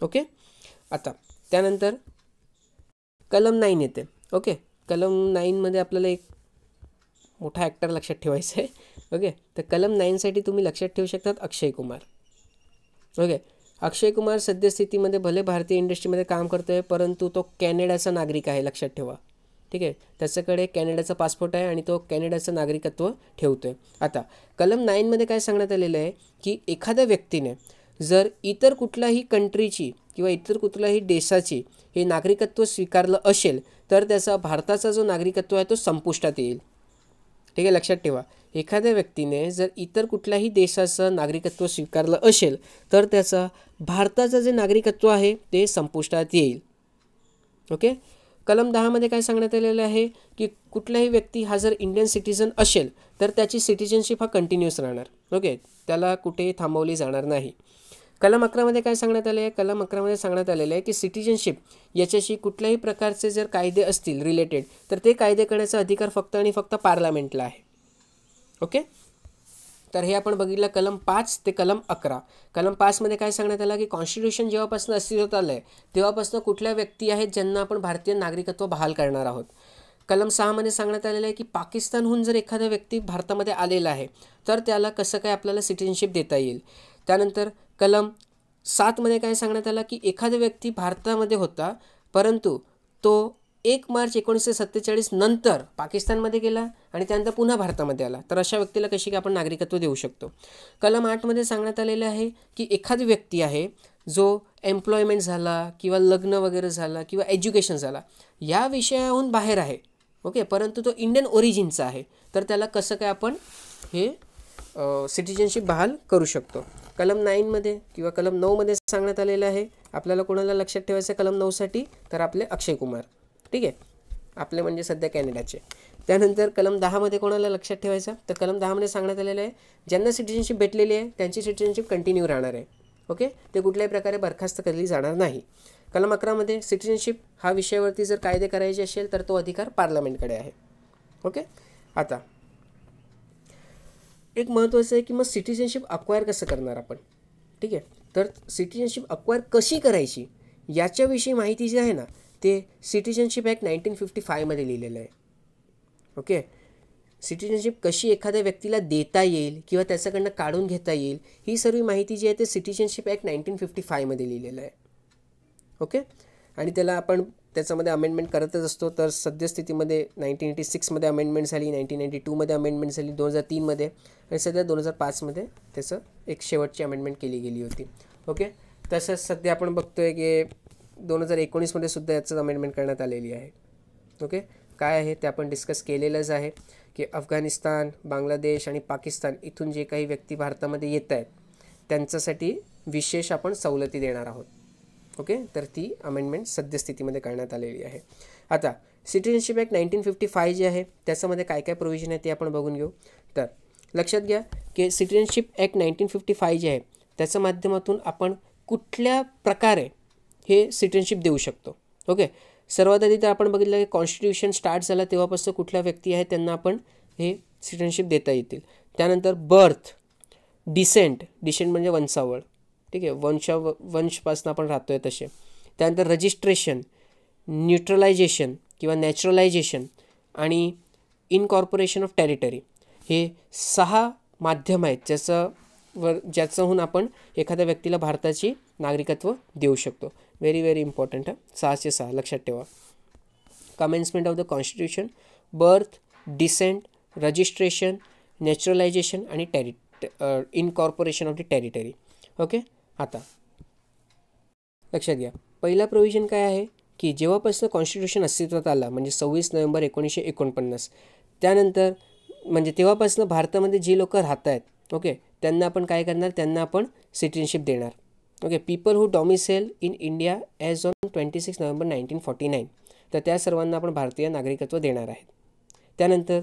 ओके, आता त्यानंतर कलम 9 येते. ओके, कलम 9मध्ये आपल्याला एक मोठा ॲक्टर लक्षात ठेवायचा आहे. ओके, तर कलम 9साठी तुम्ही लक्षात ठेवू शकतात अक्षय कुमार. ओके, अक्षय कुमार सद्यस्थितीमध्ये भले भारतीय इंडस्ट्रीमध्ये काम करतो आहे, परंतु तो कॅनडाचा नागरिक आहे, लक्षात ठेवा. ठीक आहे, त्याच्याकडे कॅनडाचा पासपोर्ट आहे आणि तो कॅनडाचं नागरिकत्व ठेवतो आहे. आता कलम 9मध्ये काय सांगण्यात आलेलं आहे की एखाद्या व्यक्तीने जर इतर कुठल्याही कंट्रीची किंवा इतर कुठल्याही देशाची हे नागरिकत्व स्वीकारलं असेल तर त्याचा भारताचा जो नागरिकत्व आहे तो संपुष्टात येईल. ठीक आहे, लक्षात ठेवा. एखाद्या व्यक्तीने जर इतर कुठल्याही देशाचं नागरिकत्व स्वीकारलं असेल तर त्याचा भारताचं जे नागरिकत्व आहे ते संपुष्टात येईल. ओके, कलम 10मध्ये काय सांगण्यात आलेलं आहे की कुठलाही व्यक्ती हा जर इंडियन सिटिझन असेल तर त्याची सिटिझनशिप हा कंटिन्यूस राहणार. ओके, त्याला कुठेही थांबवली जाणार नाही. कलम 11मध्ये काय सांगण्यात आले आहे, कलम 11मध्ये सांगण्यात आलेलं आहे की सिटिझनशिप याच्याशी कुठल्याही प्रकारचे जर कायदे असतील रिलेटेड तर ते कायदे करण्याचा अधिकार फक्त आणि फक्त पार्लमेंटला आहे. ओके, तर हे आपण बघितलं कलम 5 ते कलम 11. कलम 5मध्ये काय सांगण्यात आलं की कॉन्स्टिट्यूशन जेव्हापासून अस्तित्वात आलं आहे तेव्हापासून कुठल्या व्यक्ती आहेत ज्यांना आपण भारतीय नागरिकत्व बहाल करणार आहोत. कलम 6मध्ये सांगण्यात आलेलं आहे की पाकिस्तानहून जर एखादा व्यक्ती भारतामध्ये आलेला आहे तर त्याला कसं काय आपल्याला सिटिझनशिप देता येईल. त्यानंतर कलम 7मध्ये काय सांगण्यात आलं की एखादा व्यक्ती भारतामध्ये होता परंतु तो 1 मार्च 1947 नंतर पाकिस्तानमध्ये गेला आणि त्यानंतर पुन्हा भारतामध्ये आला, तर अशा व्यक्तीला कशी काय आपण नागरिकत्व देऊ शकतो. कलम 8मध्ये सांगण्यात आलेलं आहे की एखादी व्यक्ती आहे जो एम्प्लॉयमेंट झाला किंवा लग्न वगैरे झाला किंवा एज्युकेशन झाला या विषयाहून बाहेर आहे, ओके, परंतु तो इंडियन ओरिजिनचा आहे, तर त्याला कसं काय आपण हे सिटिझनशिप बहाल करू शकतो. कलम 9मध्ये किंवा कलम 9मध्ये सांगण्यात आलेलं आहे. आपल्याला कोणाला लक्षात ठेवायचं कलम 9साठी, तर आपले अक्षय कुमार. ठीक आहे, आपले म्हणजे सध्या कॅनडाचे. त्यानंतर कलम 10मध्ये कोणाला लक्षात ठेवायचं, तर कलम 10मध्ये सांगण्यात आलेलं आहे ज्यांना सिटिझनशिप भेटलेली आहे त्यांची सिटिझनशिप कंटिन्यू राहणार आहे. ओके, ते कुठल्याही प्रकारे बरखास्त केली जाणार नाही. कलम 11मध्ये सिटिझनशिप हा विषयावरती जर कायदे करायचे असेल तर तो अधिकार पार्लमेंटकडे आहे. ओके, आता एक महत्त्वाचं आहे की मग सिटिझनशिप अक्वायर कसं करणार आपण. ठीक आहे, तर सिटिझनशिप अक्वायर कशी करायची याच्याविषयी माहिती जी आहे ना ते सिटिझनशिप ॲक्ट 1955मध्ये लिहिलेलं आहे. ओके, सिटिझनशिप कशी एखाद्या व्यक्तीला देता येईल किंवा त्याच्याकडनं काढून घेता येईल ही सर्व माहिती जी आहे ते सिटिझनशिप ॲक्ट 1955मध्ये लिहिलेलं आहे. ओके, आणि त्याला आपण त्याच्यामध्ये अमेंडमेंट करतच असतो. तर सद्यस्थितीमध्ये 1986मध्ये अमेंडमेंट झाली, 1992मध्ये अमेंडमेंट झाली, 2003मध्ये आणि सध्या 2005मध्ये त्याचं एक शेवटची अमेंडमेंट केली गेली होती. ओके, तसंच सध्या आपण बघतो आहे की 2019मध्ये सुद्धा याचं अमेंडमेंट करण्यात आलेली आहे. ओके, काय आहे ते आपण डिस्कस केलेलंच आहे की अफगाणिस्तान, बांगलादेश आणि पाकिस्तान इथून जे काही व्यक्ती भारतामध्ये येत आहेत त्यांच्यासाठी विशेष आपण सवलती देणार आहोत. ओके, तर ती अमेंडमेंट सद्यस्थितीमध्ये करण्यात आलेली आहे. आता सिटिझनशिप ॲक्ट 1955 जे आहे त्याच्यामध्ये काय काय प्रोव्हिजन आहे ते आपण बघून घेऊ. तर लक्षात घ्या की सिटिझनशिप ॲक्ट 1955 जे आहे त्याच्या माध्यमातून आपण कुठल्या प्रकारे हे सिटिझनशिप देऊ शकतो. ओके, सर्वात आधी तर आपण बघितलं की कॉन्स्टिट्यूशन स्टार्ट झाला तेव्हापासून कुठल्या व्यक्ती आहे त्यांना आपण हे सिटिझनशिप देता येतील. त्यानंतर बर्थ, डिसेंट म्हणजे वंशावळ. ठीक आहे, वंशपासून आपण राहतो आहे तसे. त्यानंतर रजिस्ट्रेशन, न्यूट्रलायझेशन किंवा नॅचरलायझेशन आणि इनकॉर्पोरेशन ऑफ टेरिटरी हे 6 माध्यम आहेत ज्याच्याहून आपण एखाद्या व्यक्तीला भारताची नागरिकत्व देऊ शकतो. Very very important. 6 लक्षात ठेवा. Commencement of the constitution, birth, descent, registration, naturalisation आणि incorporation of the territory. Okay, आता लक्षात घ्या पहिला प्रोव्हिजन काय आहे की जेव्हापासून कॉन्स्टिट्यूशन अस्तित्वात आला म्हणजे 26 नोव्हेंबर 1949 त्यानंतर म्हणजे तेव्हापासून भारतामध्ये जी लोक राहत आहेत ओके त्यांना आपण काय करणार, त्यांना आपण सिटिझनशिप देणार. Okay, people who domicile in India as on 26 November 1949 तर त्या सर्वांना आपण भारतीय नागरिकत्व देणार आहेत. त्यानंतर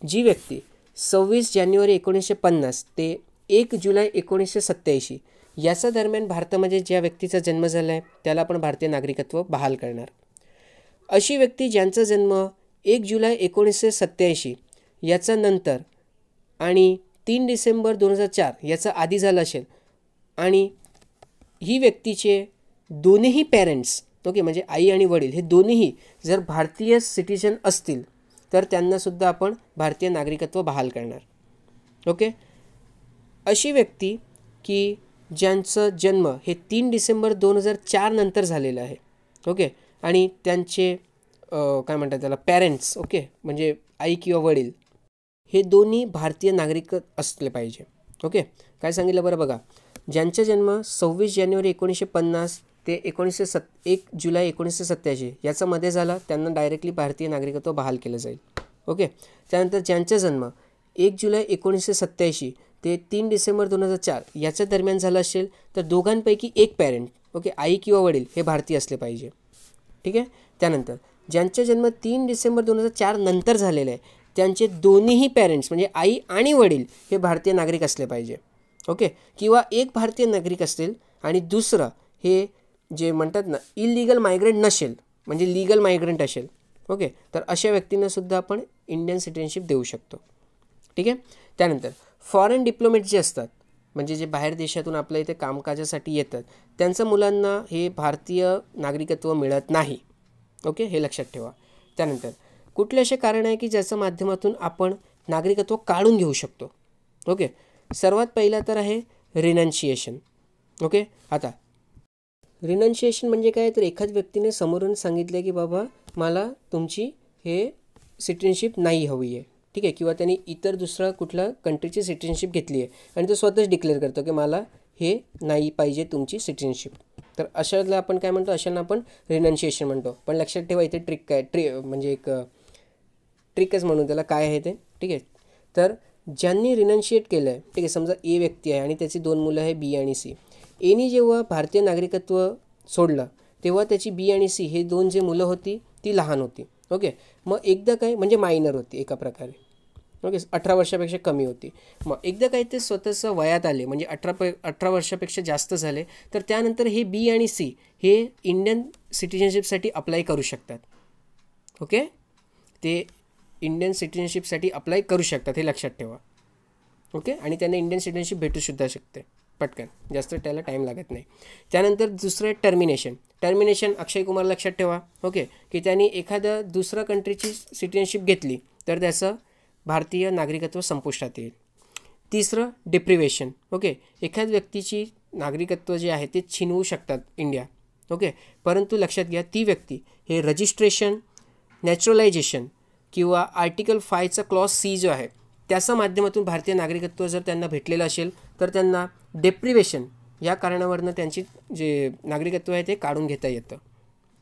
जी व्यक्ती 26 जानेवारी 1950 ते 1 जुलै 1987 याचा दरम्यान भारतामध्ये ज्या व्यक्तीचा जन्म झाला आहे त्याला आपण भारतीय नागरिकत्व बहाल करणार. अशी व्यक्ती ज्यांचा जन्म 1 जुलै 1987 याचा नंतर आणि 3 डिसेंबर 2004 याचा आधी झाला असेल आणि ही व्यक्तीचे दोन्हीही पॅरेंट्स ओके म्हणजे आई आणि वडील हे दोन्हीही जर भारतीय सिटिझन असतील तर त्यांनासुद्धा आपण भारतीय नागरिकत्व बहाल करणार. ओके, अशी व्यक्ती की ज्यांचं जन्म हे 3 डिसेंबर 2004 नंतर झालेलं आहे ओके आणि त्यांचे काय म्हणतात त्याला पॅरेंट्स ओके म्हणजे आई किंवा वडील हे दोन्ही भारतीय नागरिक असले पाहिजे. ओके, काय सांगितलं बरं बघा, ज्यांचा जन्म 26 जानेवारी 1950 ते 1 जुलै 1987 याच्यामध्ये झाला त्यांना डायरेक्टली भारतीय नागरिकत्व बहाल केलं जाईल. ओके, त्यानंतर ज्यांचा जन्म 1 जुलै 1987 ते 3 डिसेंबर 2004 याच्या दरम्यान झालं असेल तर दोघांपैकी एक पॅरेंट ओके आई किंवा वडील हे भारतीय असले पाहिजे. ठीक आहे, त्यानंतर ज्यांचा जन्म 3 डिसेंबर 2004 नंतर झालेला आहे त्यांचे दोन्हीही पॅरेंट्स म्हणजे आई आणि वडील हे भारतीय नागरिक असले पाहिजे. ओके, किंवा एक भारतीय नागरिक असतील आणि दुसरं हे जे म्हणतात ना इलिगल मायग्रंट नसेल म्हणजे लीगल मायग्रंट असेल ओके तर अशा व्यक्तींनासुद्धा आपण इंडियन सिटिझनशिप देऊ शकतो. ठीक आहे, त्यानंतर फॉरेन डिप्लोमॅट जे असतात म्हणजे जे बाहेर देशातून आपल्या इथे कामकाजासाठी येतात त्यांच्या मुलांना हे भारतीय नागरिकत्व मिळत नाही. ओके, हे लक्षात ठेवा. त्यानंतर कुठले असे कारण आहे की ज्याच्या माध्यमातून आपण नागरिकत्व काढून घेऊ शकतो. ओके, सर्वात पहिला तर आहे रिनन्शिएशन. ओके, आता रिनन्शिएशन म्हणजे काय तर एखाद्या व्यक्तीने समोरून सांगितलं की बाबा मला तुमची हे सिटिझनशिप नाही हवी आहे. ठीक आहे, किंवा त्यांनी इतर दुसरा कुठल्या कंट्रीची सिटिझनशिप घेतली आहे आणि तो स्वतःच डिक्लेअर करतो की मला हे नाही पाहिजे तुमची सिटिझनशिप तर अशाला आपण काय म्हणतो, अशांना आपण रिनन्शिएशन म्हणतो. पण लक्षात ठेवा इथे ट्रिक काय म्हणजे एक ट्रिकच म्हणून त्याला काय आहे ते. ठीक आहे, तर ज्यांनी रिनन्शिएट केलं आहे ठीक आहे समजा ए व्यक्ती आहे आणि त्याची 2 मुलं आहे बी आणि सी. एनी जेव्हा भारतीय नागरिकत्व सोडलं तेव्हा त्याची बी आणि सी हे 2 जे मुलं होती ती लहान होती. ओके, मग एकदा काय म्हणजे मायनर होती एका प्रकारे. ओके, 18 वर्षापेक्षा कमी होती. मग एकदा काही ते स्वतःचं वयात आले, म्हणजे 18 वर्षापेक्षा जास्त झाले, तर त्यानंतर हे बी आणि सी हे इंडियन सिटिझनशिपसाठी अप्लाय करू शकतात. ओके, ते इंडियन सिटिझनशिपसाठी अप्लाय करू शकतात, हे लक्षात ठेवा. ओके, आणि त्यांना इंडियन सिटिझनशिप भेटूसुद्धा शकते पटकन, जास्त त्याला टाईम लागत नाही. त्यानंतर दुसरं आहे टर्मिनेशन. अक्षय कुमार लक्षात ठेवा. ओके, की त्यांनी एखाद्या दुसऱ्या कंट्रीची सिटिझनशिप घेतली तर त्याचं भारतीय नागरिकत्व संपुष्टात येईल. तिसरं डिप्रिवेशन. ओके, एखाद्या व्यक्तीची नागरिकत्व जे आहे ते छिनवू शकतात इंडिया. ओके, परंतु लक्षात घ्या, ती व्यक्ती हे रजिस्ट्रेशन, नॅचरलायझेशन किंवा आर्टिकल 5चा क्लॉज सी जो आहे त्याच्या माध्यमातून भारतीय नागरिकत्व जर त्यांना भेटलेलं असेल तर त्यांना डेप्रिवेशन या कारणावरनं त्यांची जे नागरिकत्व आहे ते काढून घेता येतं.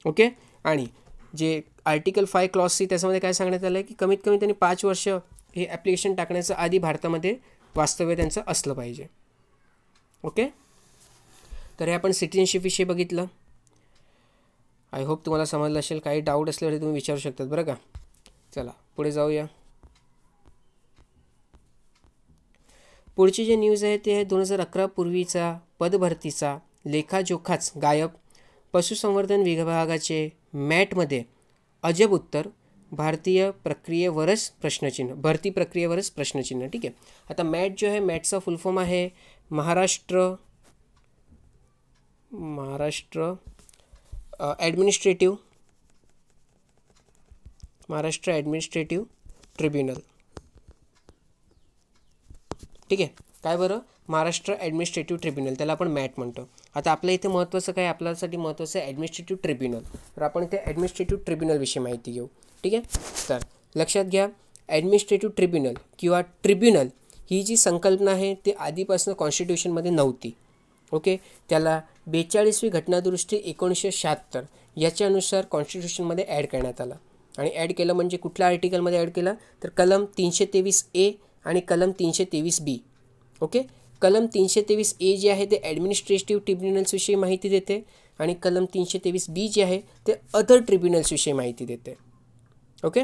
ओके, आणि जे आर्टिकल 5 क्लॉज सी त्याच्यामध्ये काय सांगण्यात आलं आहे की कमीत कमी त्यांनी 5 वर्ष हे ॲप्लिकेशन टाकण्याचं आधी भारतामध्ये वास्तव्य त्यांचं असलं पाहिजे. ओके, तर हे आपण सिटिझनशिपविषयी बघितलं. आय होप तुम्हाला समजलं असेल. काही डाऊट असल्यावर तुम्ही विचारू शकतात बरं का. चला पुढे जाऊया. पुढची जे न्यूज आहे ते आहे 2011 पूर्वीचा पदभरतीचा लेखाजोखाच गायब. पशुसंवर्धन विभागाचे मॅटमध्ये अजब उत्तर. भरती प्रक्रियेवरच प्रश्नचिन्ह. ठीक आहे. आता मॅट जो आहे, मॅटचा फुल फॉर्म आहे महाराष्ट्र ॲडमिनिस्ट्रेटिव्ह ट्रिब्युनल. ठीक आहे, काय बरं, महाराष्ट्र ॲडमिनिस्ट्रेटिव्ह ट्रिब्युनल, त्याला आपण मॅट म्हणतो. आता आपल्या इथे महत्त्वाचं काय, आपल्यासाठी महत्त्वाचं आहे ॲडमिनिस्ट्रेटिव्ह ट्रिब्युनल. तर आपण इथे ॲडमिनिस्ट्रेटिव्ह ट्रिब्युनलविषयी माहिती घेऊ. ठीक आहे, तर लक्षात घ्या, ॲडमिनिस्ट्रेटिव्ह ट्रिब्युनल किंवा ट्रिब्युनल ही जी संकल्पना आहे ती आधीपासून कॉन्स्टिट्यूशनमध्ये नव्हती. ओके, त्याला 42वी घटनादुरुस्ती 1976 याच्यानुसार कॉन्स्टिट्यूशनमध्ये ॲड करण्यात आला. आणि ॲड केलं म्हणजे कुठल्या आर्टिकलमध्ये ॲड केलं तर कलम 323A आणि कलम 323B. ओके, कलम 323A जे आहे ते ॲडमिनिस्ट्रेटिव्ह ट्रिब्युनल्सविषयी माहिती देते आणि कलम 323B जे आहे ते अदर ट्रिब्युनल्सविषयी माहिती देते. ओके,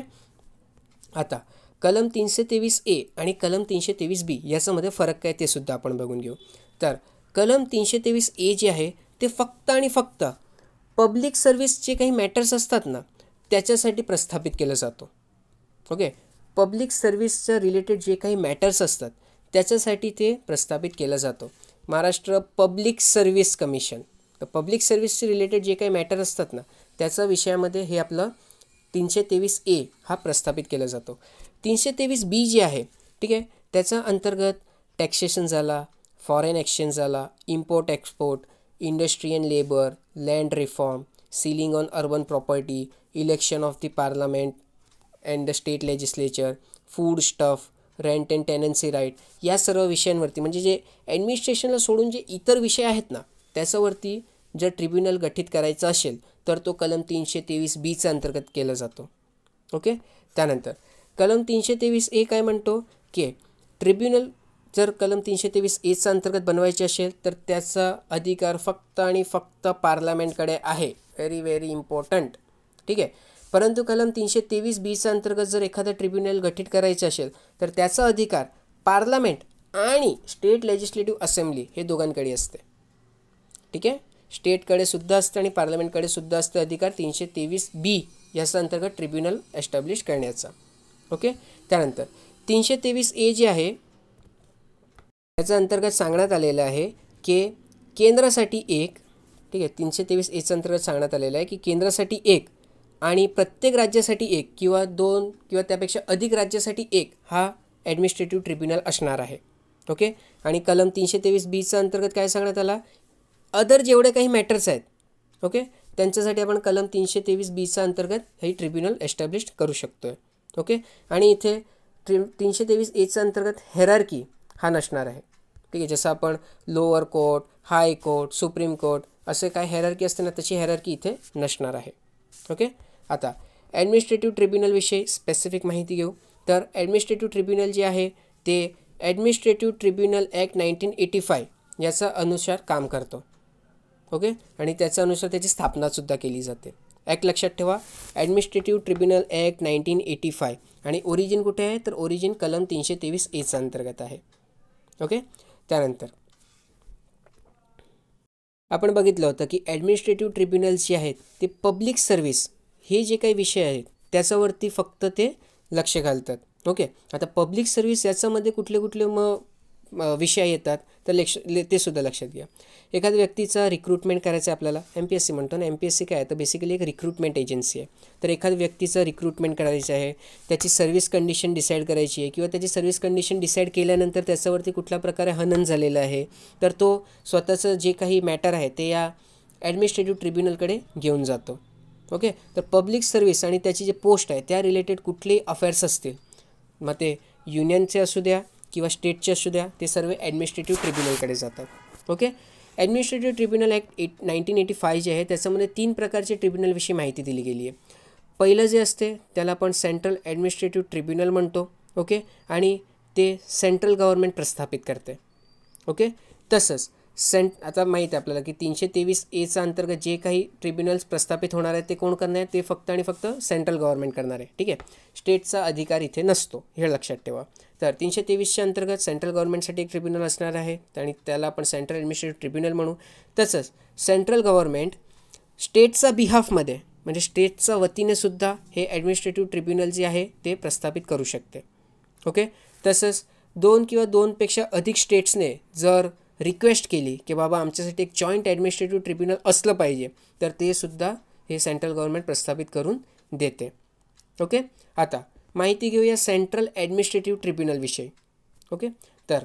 आता कलम 323A आणि कलम 323B याच्यामध्ये फरक काय ते सुद्धा आपण बघून घेऊ. तर कलम 323A जे आहे ते फक्त आणि फक्त पब्लिक सर्व्हिसचे काही मॅटर्स असतात ना त्याच्यासाठी प्रस्थापित केलं जातो. ओके, पब्लिक सर्व्हिसचं रिलेटेड जे काही मॅटर्स असतात त्याच्यासाठी ते प्रस्थापित केलं जातं. महाराष्ट्र पब्लिक सर्व्हिस कमिशन, तर पब्लिक सर्व्हिसचे रिलेटेड जे काही मॅटर असतात ना त्याच्या विषयामध्ये हे आपलं 323A हा प्रस्थापित केला जातो. 323B जे आहे, ठीक आहे, त्याच्या अंतर्गत टॅक्सेशन झाला, फॉरेन एक्सचेंज झाला, import export, industry and labour, land reform, ceiling on urban property, election of the parliament and the state legislature, food stuff, rent and tenancy right, या सर्व विषयांवरती म्हणजे जे ॲडमिनिस्ट्रेशनला सोडून जे इतर विषय आहेत ना त्याच्यावरती जर ट्रिब्युनल गठीत करायचं असेल तर तो कलम 323Bचा अंतर्गत केला जातो. ओके, त्यानंतर कलम 323A काय म्हणतो की ट्रिब्युनल जर कलम 323Aचा अंतर्गत बनवायचे असेल तर त्याचा अधिकार फक्त आणि फक्त पार्लमेंटकडे आहे. Very important. ठीक आहे, परंतु कलम 323Bचा अंतर्गत जर एखादं ट्रिब्युनल गठीत करायचं असेल तर त्याचा अधिकार पार्लमेंट आणि स्टेट लेजिस्लेटिव्ह असेंब्ली हे दोघांकडे असते. ठीक आहे, स्टेटकडे सुद्धा असतं आणि पार्लमेंटकडे सुद्धा असतं अधिकार 323B याचा अंतर्गत ट्रिब्युनल एस्टॅब्लिश करण्याचा. ओके, त्यानंतर 323A जे आहे त्याच्या अंतर्गत सांगण्यात आलेलं आहे की केंद्रासाठी एक, ठीक आहे, 323Aच्या अंतर्गत सांगण्यात आलेलं आहे की केंद्रासाठी एक आणि प्रत्येक राज्यासाठी एक किंवा 2 किंवा त्यापेक्षा अधिक राज्यासाठी एक हा ॲडमिनिस्ट्रेटिव्ह ट्रिब्युनल असणार आहे. ओके, आणि कलम 323Bच्या अंतर्गत काय सांगण्यात आला, अदर जेवढे काही मॅटर्स आहेत ओके त्यांच्यासाठी आपण कलम 323Bच्या अंतर्गत हे ट्रिब्युनल एस्टॅब्लिश करू शकतो आहे. ओके, आणि इथे 323Aच्या अंतर्गत हेरार्की हा नसणार आहे. ठीक आहे, जसं आपण lower court, high court, supreme court असे काय हेरार्की असते ना तशी हेरार्की इथे नसणार आहे. ओके, आता ॲडमिनिस्ट्रेटिव्ह ट्रिब्युनलविषयी स्पेसिफिक माहिती घेऊ. तर ॲडमिनिस्ट्रेटिव्ह ट्रिब्युनल जे आहे ते ॲडमिनिस्ट्रेटिव्ह ट्रिब्युनल ॲक्ट 1985 याचा अनुसार काम करतो. ओके, आणि त्याच्यानुसार त्याची स्थापनासुद्धा केली जाते. ॲक्ट लक्षात ठेवा, ॲडमिनिस्ट्रेटिव्ह ट्रिब्युनल ॲक्ट 1985 आणि ओरिजिन कुठे आहे तर ओरिजिन कलम 323A अंतर्गत आहे. ओके, त्यानंतर आपण बघितलं होतं की ॲडमिनिस्ट्रेटिव्ह ट्रिब्युनल्स जे आहेत ते पब्लिक सर्व्हिस हे जे काही विषय आहेत त्याच्यावरती फक्त ते लक्ष घालतात. ओके, आता पब्लिक सर्व्हिस याच्यामध्ये कुठले कुठले विषय येतात तर ते सुद्धा लक्षात घ्या. एखाद्या व्यक्तीचा रिक्रुटमेंट करायचं आहे आपल्याला, MPSC म्हणतो ना, MPSC काय आहे तर बेसिकली एक रिक्रुटमेंट एजन्सी आहे. तर एखाद्या व्यक्तीचं रिक्रुटमेंट करायचं आहे, त्याची सर्व्हिस कंडिशन डिसाईड करायची आहे किंवा त्याची सर्व्हिस कंडिशन डिसाईड केल्यानंतर त्याच्यावरती कुठल्या प्रकारे हनन झालेलं आहे तर तो स्वतःचं जे काही मॅटर आहे ते या ॲडमिनिस्ट्रेटिव्ह ट्रिब्युनलकडे घेऊन जातो. ओके, तर पब्लिक सर्व्हिस आणि त्याची जे पोस्ट आहे त्या रिलेटेड कुठलेही अफेअर्स असतील, मग ते युनियनचे असू द्या किंवा स्टेटचे असू द्या, ते सर्व ॲडमिनिस्ट्रेटिव्ह ट्रिब्युनलकडे जातात. ओके, ॲडमिनिस्ट्रेटिव्ह ट्रिब्युनल ॲक्ट 1985 जे आहे त्याच्यामध्ये 3 प्रकारचे ट्रिब्युनलविषयी माहिती दिली गेली आहे. पहिलं जे असते त्याला आपण सेंट्रल ॲडमिनिस्ट्रेटिव्ह ट्रिब्युनल म्हणतो. ओके, आणि ते सेंट्रल गव्हर्नमेंट प्रस्थापित करते. ओके, तसंच आता माहीत आहे आपल्याला की 323A अंतर्गत जे काही ट्रिब्युनल्स प्रस्थापित होणार आहेत ते कोण करणार आहे, ते फक्त आणि फक्त सेंट्रल गव्हर्नमेंट करणार आहे. ठीक आहे, स्टेटचा अधिकार इथे नसतो, हे लक्षात ठेवा. तर 323च्या अंतर्गत सेंट्रल गव्हर्नमेंटसाठी एक ट्रिब्युनल असणार आहे आणि त्याला आपण सेंट्रल ॲडमिनिस्ट्रेटिव्ह ट्रिब्युनल म्हणू. तसंच सेंट्रल गव्हर्नमेंट स्टेटचा बिहाफमध्ये म्हणजे स्टेटच्या वतीने सुद्धा हे ॲडमिनिस्ट्रेटिव्ह ट्रिब्युनल जे आहे ते प्रस्थापित करू शकते. ओके, तसंच 2 किंवा 2पेक्षा अधिक स्टेट्सने जर रिक्वेस्ट केली की बाबा आमच्यासाठी एक जॉईंट ॲडमिनिस्ट्रेटिव्ह ट्रिब्युनल असलं पाहिजे तर ते सुद्धा हे सेंट्रल गव्हर्नमेंट प्रस्थापित करून देते. ओके, आता माहिती घेऊया सेंट्रल ॲडमिनिस्ट्रेटिव्ह ट्रिब्युनलविषयी. ओके, तर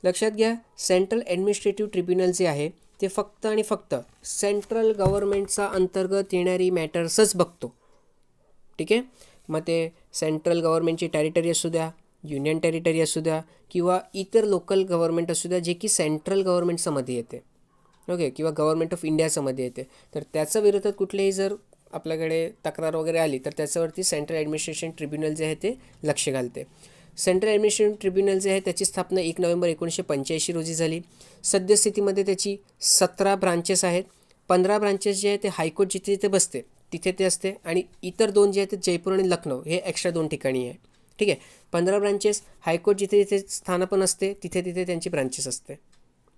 लक्षात घ्या, सेंट्रल ॲडमिनिस्ट्रेटिव्ह ट्रिब्युनल जे आहे ते फक्त आणि फक्त सेंट्रल गव्हर्नमेंटचा अंतर्गत येणारी मॅटर्सच बघतो. ठीक आहे, मग ते सेंट्रल गव्हर्नमेंटची टेरिटरी असू द्या, युनियन टेरिटरी असू द्या किंवा इतर लोकल गव्हर्नमेंट असू द्या जे की सेंट्रल गव्हर्नमेंटच्या मध्ये येते. ओके, किंवा गव्हर्नमेंट ऑफ इंडियाच्या मध्ये येते, तर त्याच्या विरोधात कुठलेही जर आपल्याकडे तक्रार वगैरे आली तर त्याच्यावरती सेंट्रल ॲडमिनिस्ट्रेशन ट्रिब्युनल जे आहे ते लक्ष घालते. सेंट्रल ॲडमिनिस्ट्रेटिव्ह ट्रिब्युनल जे आहे त्याची स्थापना 1 नोव्हेंबर 1985 रोजी झाली. सद्यस्थितीमध्ये त्याची 17 ब्रांचेस आहेत. 15 ब्रांचेस जे आहे ते हायकोर्ट जिथे जिथे बसते तिथे ते असते आणि इतर 2 जे आहेत ते जयपूर आणि लखनौ हे एक्स्ट्रा 2 ठिकाणी आहे. ठीक आहे, 15 ब्रांचेस हायकोर्ट जिथे जिथे स्थानपण असते तिथे तिथे त्यांची ब्रांचेस असते.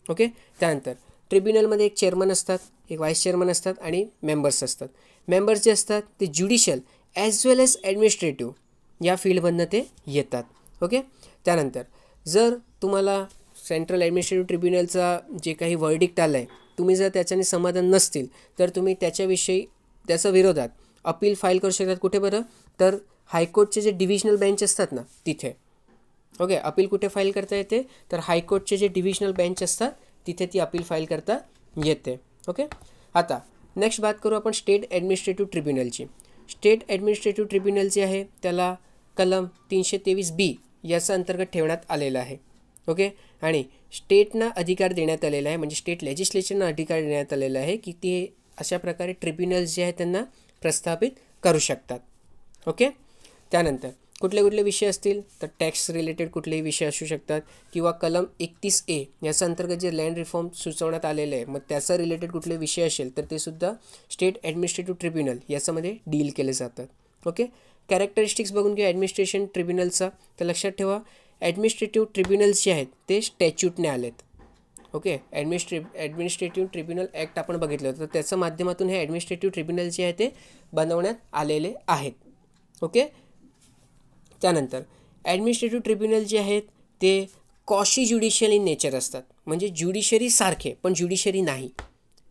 ओके, त्यानंतर ट्रिब्युनलमध्ये एक चेअरमन असतात, एक व्हाईस चेअरमन असतात आणि मेंबर्स असतात. मेंबर्स जे असतात ते ज्युडिशियल ॲज वेल एज ॲडमिनिस्ट्रेटिव्ह या फील्डमधनं ते येतात. ओके, त्यानंतर जर तुम्हाला सेंट्रल ॲडमिनिस्ट्रेटिव्ह ट्रिब्युनलचा जे काही वर्डिक्ट आलं आहे तुम्ही जर त्याच्याने समाधान नसतील तर तुम्ही त्याच्या विरोधात अपील फाईल करू शकतात. कुठे बरं तर हायकोर्टचे जे डिव्हिजनल बेंच असतात ना तिथे. ओके, अपील कुठे फाईल करता येते तर हायकोर्टचे जे डिव्हिजनल बेंच असतात तिथे ती अपील फाईल करता येते. ओके, आता नेक्स्ट बात करू आपण स्टेट ॲडमिनिस्ट्रेटिव्ह ट्रिब्युनलची. स्टेट ॲडमिनिस्ट्रेटिव्ह ट्रिब्युनल जे आहे त्याला कलम 323B याचा अंतर्गत ठेवण्यात आलेला आहे. ओके, आणि स्टेटना अधिकार देण्यात आलेला आहे, म्हणजे स्टेट लेजिस्लेचरना अधिकार देण्यात आलेला आहे की ते अशा प्रकारे ट्रिब्युनल्स जे आहेत त्यांना प्रस्थापित करू शकतात. ओके, त्यानंतर कुठले कुठले विषय असतील तर टॅक्स रिलेटेड कुठलेही विषय असू शकतात किंवा कलम 31A याचा अंतर्गत जे लँड रिफॉर्म सुचवण्यात आलेलं आहे मग त्याचा रिलेटेड कुठले विषय असेल तर ते सुद्धा स्टेट ॲडमिनिस्ट्रेटिव्ह ट्रिब्युनल याच्यामध्ये डील केले जातात. ओके, कॅरेक्टरिस्टिक्स बघून घ्या ॲडमिनिस्ट्रेशन ट्रिब्युनलचा. तर लक्षात ठेवा ॲडमिनिस्ट्रेटिव्ह ट्रिब्युनल्स जे आहेत ते स्टॅच्यूटने आलेत. ओके, ॲडमिनिस्ट्रेटिव्ह ट्रिब्युनल ॲक्ट आपण बघितलं होतं तर त्याच्या माध्यमातून हे ॲडमिनिस्ट्रेटिव्ह ट्रिब्युनल जे आहे ते बनवण्यात आलेले आहेत. ओके, त्यानंतर ॲडमिनिस्ट्रेटिव्ह ट्रिब्युनल जे आहेत ते कॉशी ज्युडिशियल इन नेचर असतात, म्हणजे ज्युडिशरी सारखे पण ज्युडिशरी नाही.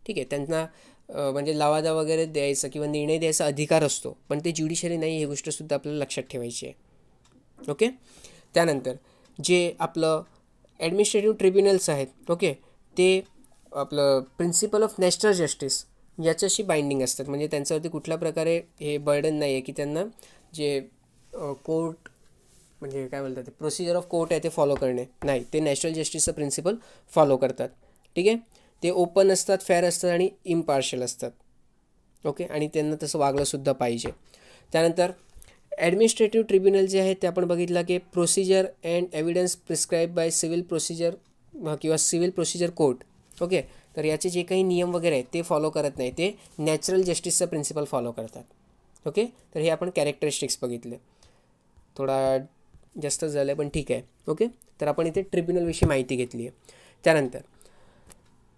ठीक आहे, त्यांना म्हणजे लवादा वगैरे द्यायचा किंवा निर्णय द्यायचा अधिकार असतो पण ते ज्युडिशरी नाही, ही गोष्टसुद्धा आपल्याला लक्षात ठेवायची आहे. ओके, त्यानंतर जे आपलं ॲडमिनिस्ट्रेटिव्ह ट्रिब्युनल्स आहेत ओके ते आपलं प्रिन्सिपल ऑफ नॅशनल जस्टिस याच्याशी बाइंडिंग असतात, म्हणजे त्यांच्यावरती कुठल्या प्रकारे हे बर्डन नाही आहे की त्यांना जे कोर्ट म्हणजे काय बोलतात ते प्रोसिजर ऑफ कोर्ट आहे ते फॉलो करणे नाही, ते नॅशनल जस्टिसचं प्रिन्सिपल फॉलो करतात. ठीक आहे, ते ओपन असतात, फेअर असतात आणि इम्पार्शियल असतात. ओके, आणि त्यांना तसं वागलंसुद्धा पाहिजे. त्यानंतर ॲडमिनिस्ट्रेटिव्ह ट्रिब्युनल जे आहे ते आपण बघितलं की procedure and evidence prescribe by civil procedure किंवा सिव्हिल प्रोसिजर कोर्ट ओके. तर याचे जे काही नियम वगैरे आहेत ते फॉलो करत नाही, ते नॅचरल जस्टिसचा प्रिन्सिपल फॉलो करतात. ओके. तर हे आपण कॅरेक्टरिस्टिक्स बघितले. थोडा जास्त झालं आहे पण ठीक आहे. ओके. तर आपण इथे ट्रिब्युनलविषयी माहिती घेतली आहे. त्यानंतर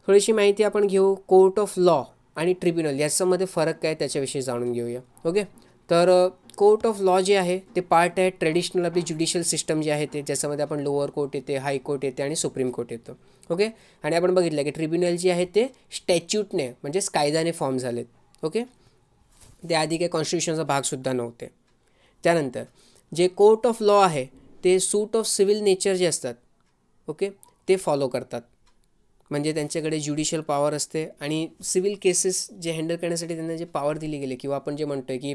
थोडीशी माहिती आपण घेऊ कोर्ट ऑफ लॉ आणि ट्रिब्युनल याच्यामध्ये फरक काय त्याच्याविषयी जाणून घेऊया. ओके. तर कोर्ट ऑफ लॉ जे आहे ते पार्ट आहे ट्रेडिशनल आपली ज्युडिशियल सिस्टम जे आहे ते, ज्याच्यामध्ये आपण लोअर कोर्ट येते, हाय कोर्ट येते आणि सुप्रीम कोर्ट येतं. ओके. आणि आपण बघितलं की ट्रिब्युनल जे आहे ते स्टॅच्यूटने म्हणजेच कायद्याने फॉर्म झालेत. ओके. ते आधी काही कॉन्स्टिट्यूशनचा भागसुद्धा नव्हते. त्यानंतर जे कोर्ट ऑफ लॉ आहे ते सूट ऑफ सिव्हिल नेचर जे असतात, ओके, ते फॉलो करतात. म्हणजे त्यांच्याकडे ज्युडिशियल पॉवर असते आणि सिव्हिल केसेस जे हँडल करण्यासाठी त्यांना जे पॉवर दिली गेली, किंवा आपण जे म्हणतो आहे की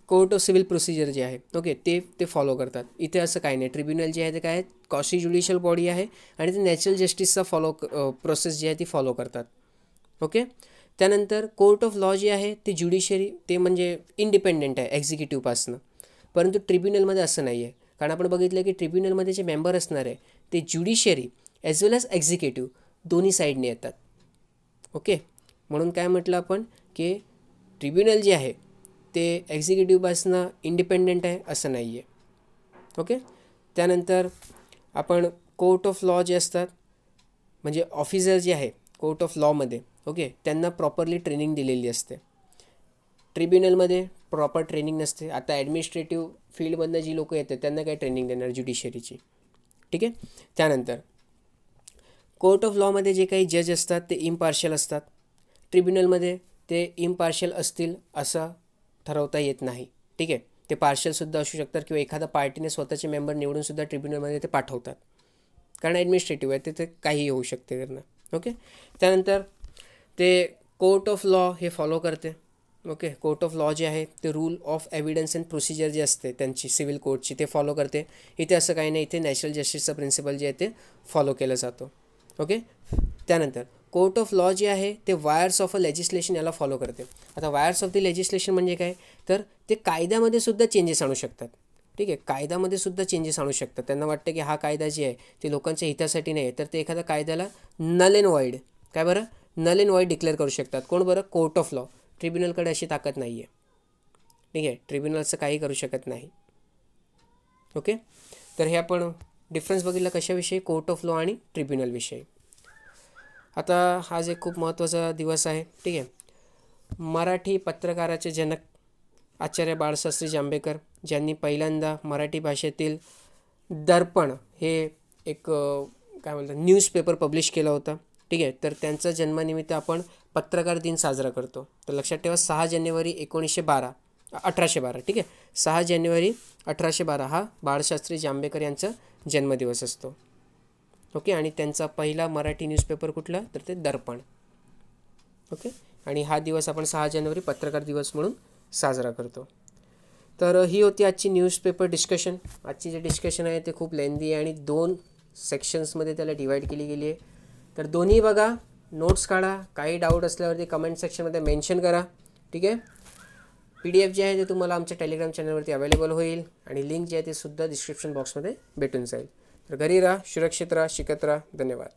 कोर्ट ऑफ सिव्हिल प्रोसिजर जे आहे, ओके, ते फॉलो करतात. इथे असं काही नाही. ट्रिब्युनल जे आहे ते काय आहे, कॉशी ज्युडिशियल बॉडी आहे आणि ते नॅचरल जस्टिसचा प्रोसेस जी आहे ती फॉलो करतात. ओके. त्यानंतर कोर्ट ऑफ लॉ जे आहे ते ज्युडिशरी ते म्हणजे इंडिपेंडेंट आहे एक्झिक्युटिव्हपासनं, परंतु ट्रिब्युनलमध्ये असं नाही आहे. कारण आपण बघितलं की ट्रिब्युनलमध्ये जे मेंबर असणार आहे ते ज्युडिशरी ॲज वेल ॲज एक्झिक्युटिव्ह दोन्ही साईडने येतात. ओके. म्हणून काय म्हटलं आपण की ट्रिब्युनल जे आहे ते एक्झिक्युटिव्हपासनं इंडिपेंडेंट आहे असं नाही आहे. ओके. त्यानंतर आपण कोर्ट ऑफ लॉ जे असतात म्हणजे ऑफिसर जे आहे कोर्ट ऑफ लॉमध्ये, ओके, त्यांना प्रॉपरली ट्रेनिंग दिलेली असते. ट्रिब्युनलमध्ये प्रॉपर ट्रेनिंग नसते. आता ॲडमिनिस्ट्रेटिव्ह फील्डमधनं जी लोकं येतात त्यांना काय ट्रेनिंग देणार ज्युडिशरीची. ठीक आहे. त्यानंतर कोर्ट ऑफ लॉमध्ये जे काही जज असतात ते इम्पार्शियल असतात. ट्रिब्युनलमध्ये ते इम्पार्शियल असतील असं ठरवता येत नाही. ठीक आहे. ते पार्शियलसुद्धा असू शकतात किंवा एखादा पार्टीने स्वतःचे मेंबर निवडूनसुद्धा ट्रिब्युनलमध्ये ते पाठवतात, कारण ॲडमिनिस्ट्रेटिव्ह आहे ते काही होऊ शकते करणं. ओके. त्यानंतर ते कोर्ट ऑफ लॉ हे फॉलो करते. ओके. कोर्ट ऑफ लॉ जे आहे ते rule of evidence and procedure जे असते त्यांची सिव्हिल कोर्टची ते फॉलो करते. इथे असं काही नाही. इथे नॅचरल जस्टिसचा प्रिन्सिपल जे आहे ते फॉलो केलं जातो. ओके. त्यानंतर कोर्ट ऑफ लॉ जे आहे ते वायर्स ऑफ अ लेजिस्लेशन याला फॉलो करते. आता वायर्स ऑफ द लेजिस्लेशन म्हणजे काय, तर ते कायद्यामध्ये सुद्धा चेंजेस आणू शकतात. ठीक आहे. कायद्यामध्ये सुद्धा चेंजेस आणू शकतात. त्यांना वाटतं की हा कायदा जे आहे ते लोकांच्या हितासाठी नाही आहे, तर ते एखाद्या कायद्याला नल अँड वॉइड, काय बरं, नल अँड वॉइड डिक्लेअर करू शकतात. कोण बरं, कोर्ट ऑफ लॉ. ट्रिब्युनलकडे अशी ताकद नाही आहे. ठीक आहे. ट्रिब्युनलचं काही करू शकत नाही. ओके. तर हे आपण डिफरन्स बघितला कशाविषयी, कोर्ट ऑफ लॉ आणि ट्रिब्युनलविषयी. आता आज एक खूप महत्त्वाचा दिवस आहे. ठीक आहे. मराठी पत्रकाराचे जनक आचार्य बाळशास्त्री जांभेकर, ज्यांनी पहिल्यांदा मराठी भाषेतील दर्पण हे एक काय म्हणतात न्यूजपेपर पब्लिश केला होता. ठीक आहे. तर त्यांचा जन्मानिमित्त आपण पत्रकार दिन साजरा करतो. तर लक्षात ठेवा 6 जानेवारी 1812. ठीक आहे. 6 जानेवारी 1812 हा बाळशास्त्री जांभेकर यांचा जन्मदिवस असतो. ओके. आणि त्यांचा पहिला मराठी न्यूजपेपर कुठला, तर ते दर्पण. ओके. आणि हा दिवस आपण 6 जानेवारी पत्रकार दिवस म्हणून साजरा करतो. तर ही होती आजची न्यूजपेपर डिस्कशन. आजची जे डिस्कशन आहे ते खूप लेंदी आहे आणि 2 सेक्शन्समध्ये त्याला डिवाईड केली गेली आहे. तर दोन्ही बघा, नोट्स काढा, काही डाऊट असल्यावरती कमेंट सेक्शनमध्ये मेन्शन करा. ठीक आहे. PDF जे आहे ते तुम्हाला आमच्या टेलिग्राम चॅनलवरती अवेलेबल होईल आणि लिंक जे आहे ते सुद्धा डिस्क्रिप्शन बॉक्समध्ये भेटून जाईल. तर घरी राहा, सुरक्षित राहा, शिकत राहा. धन्यवाद.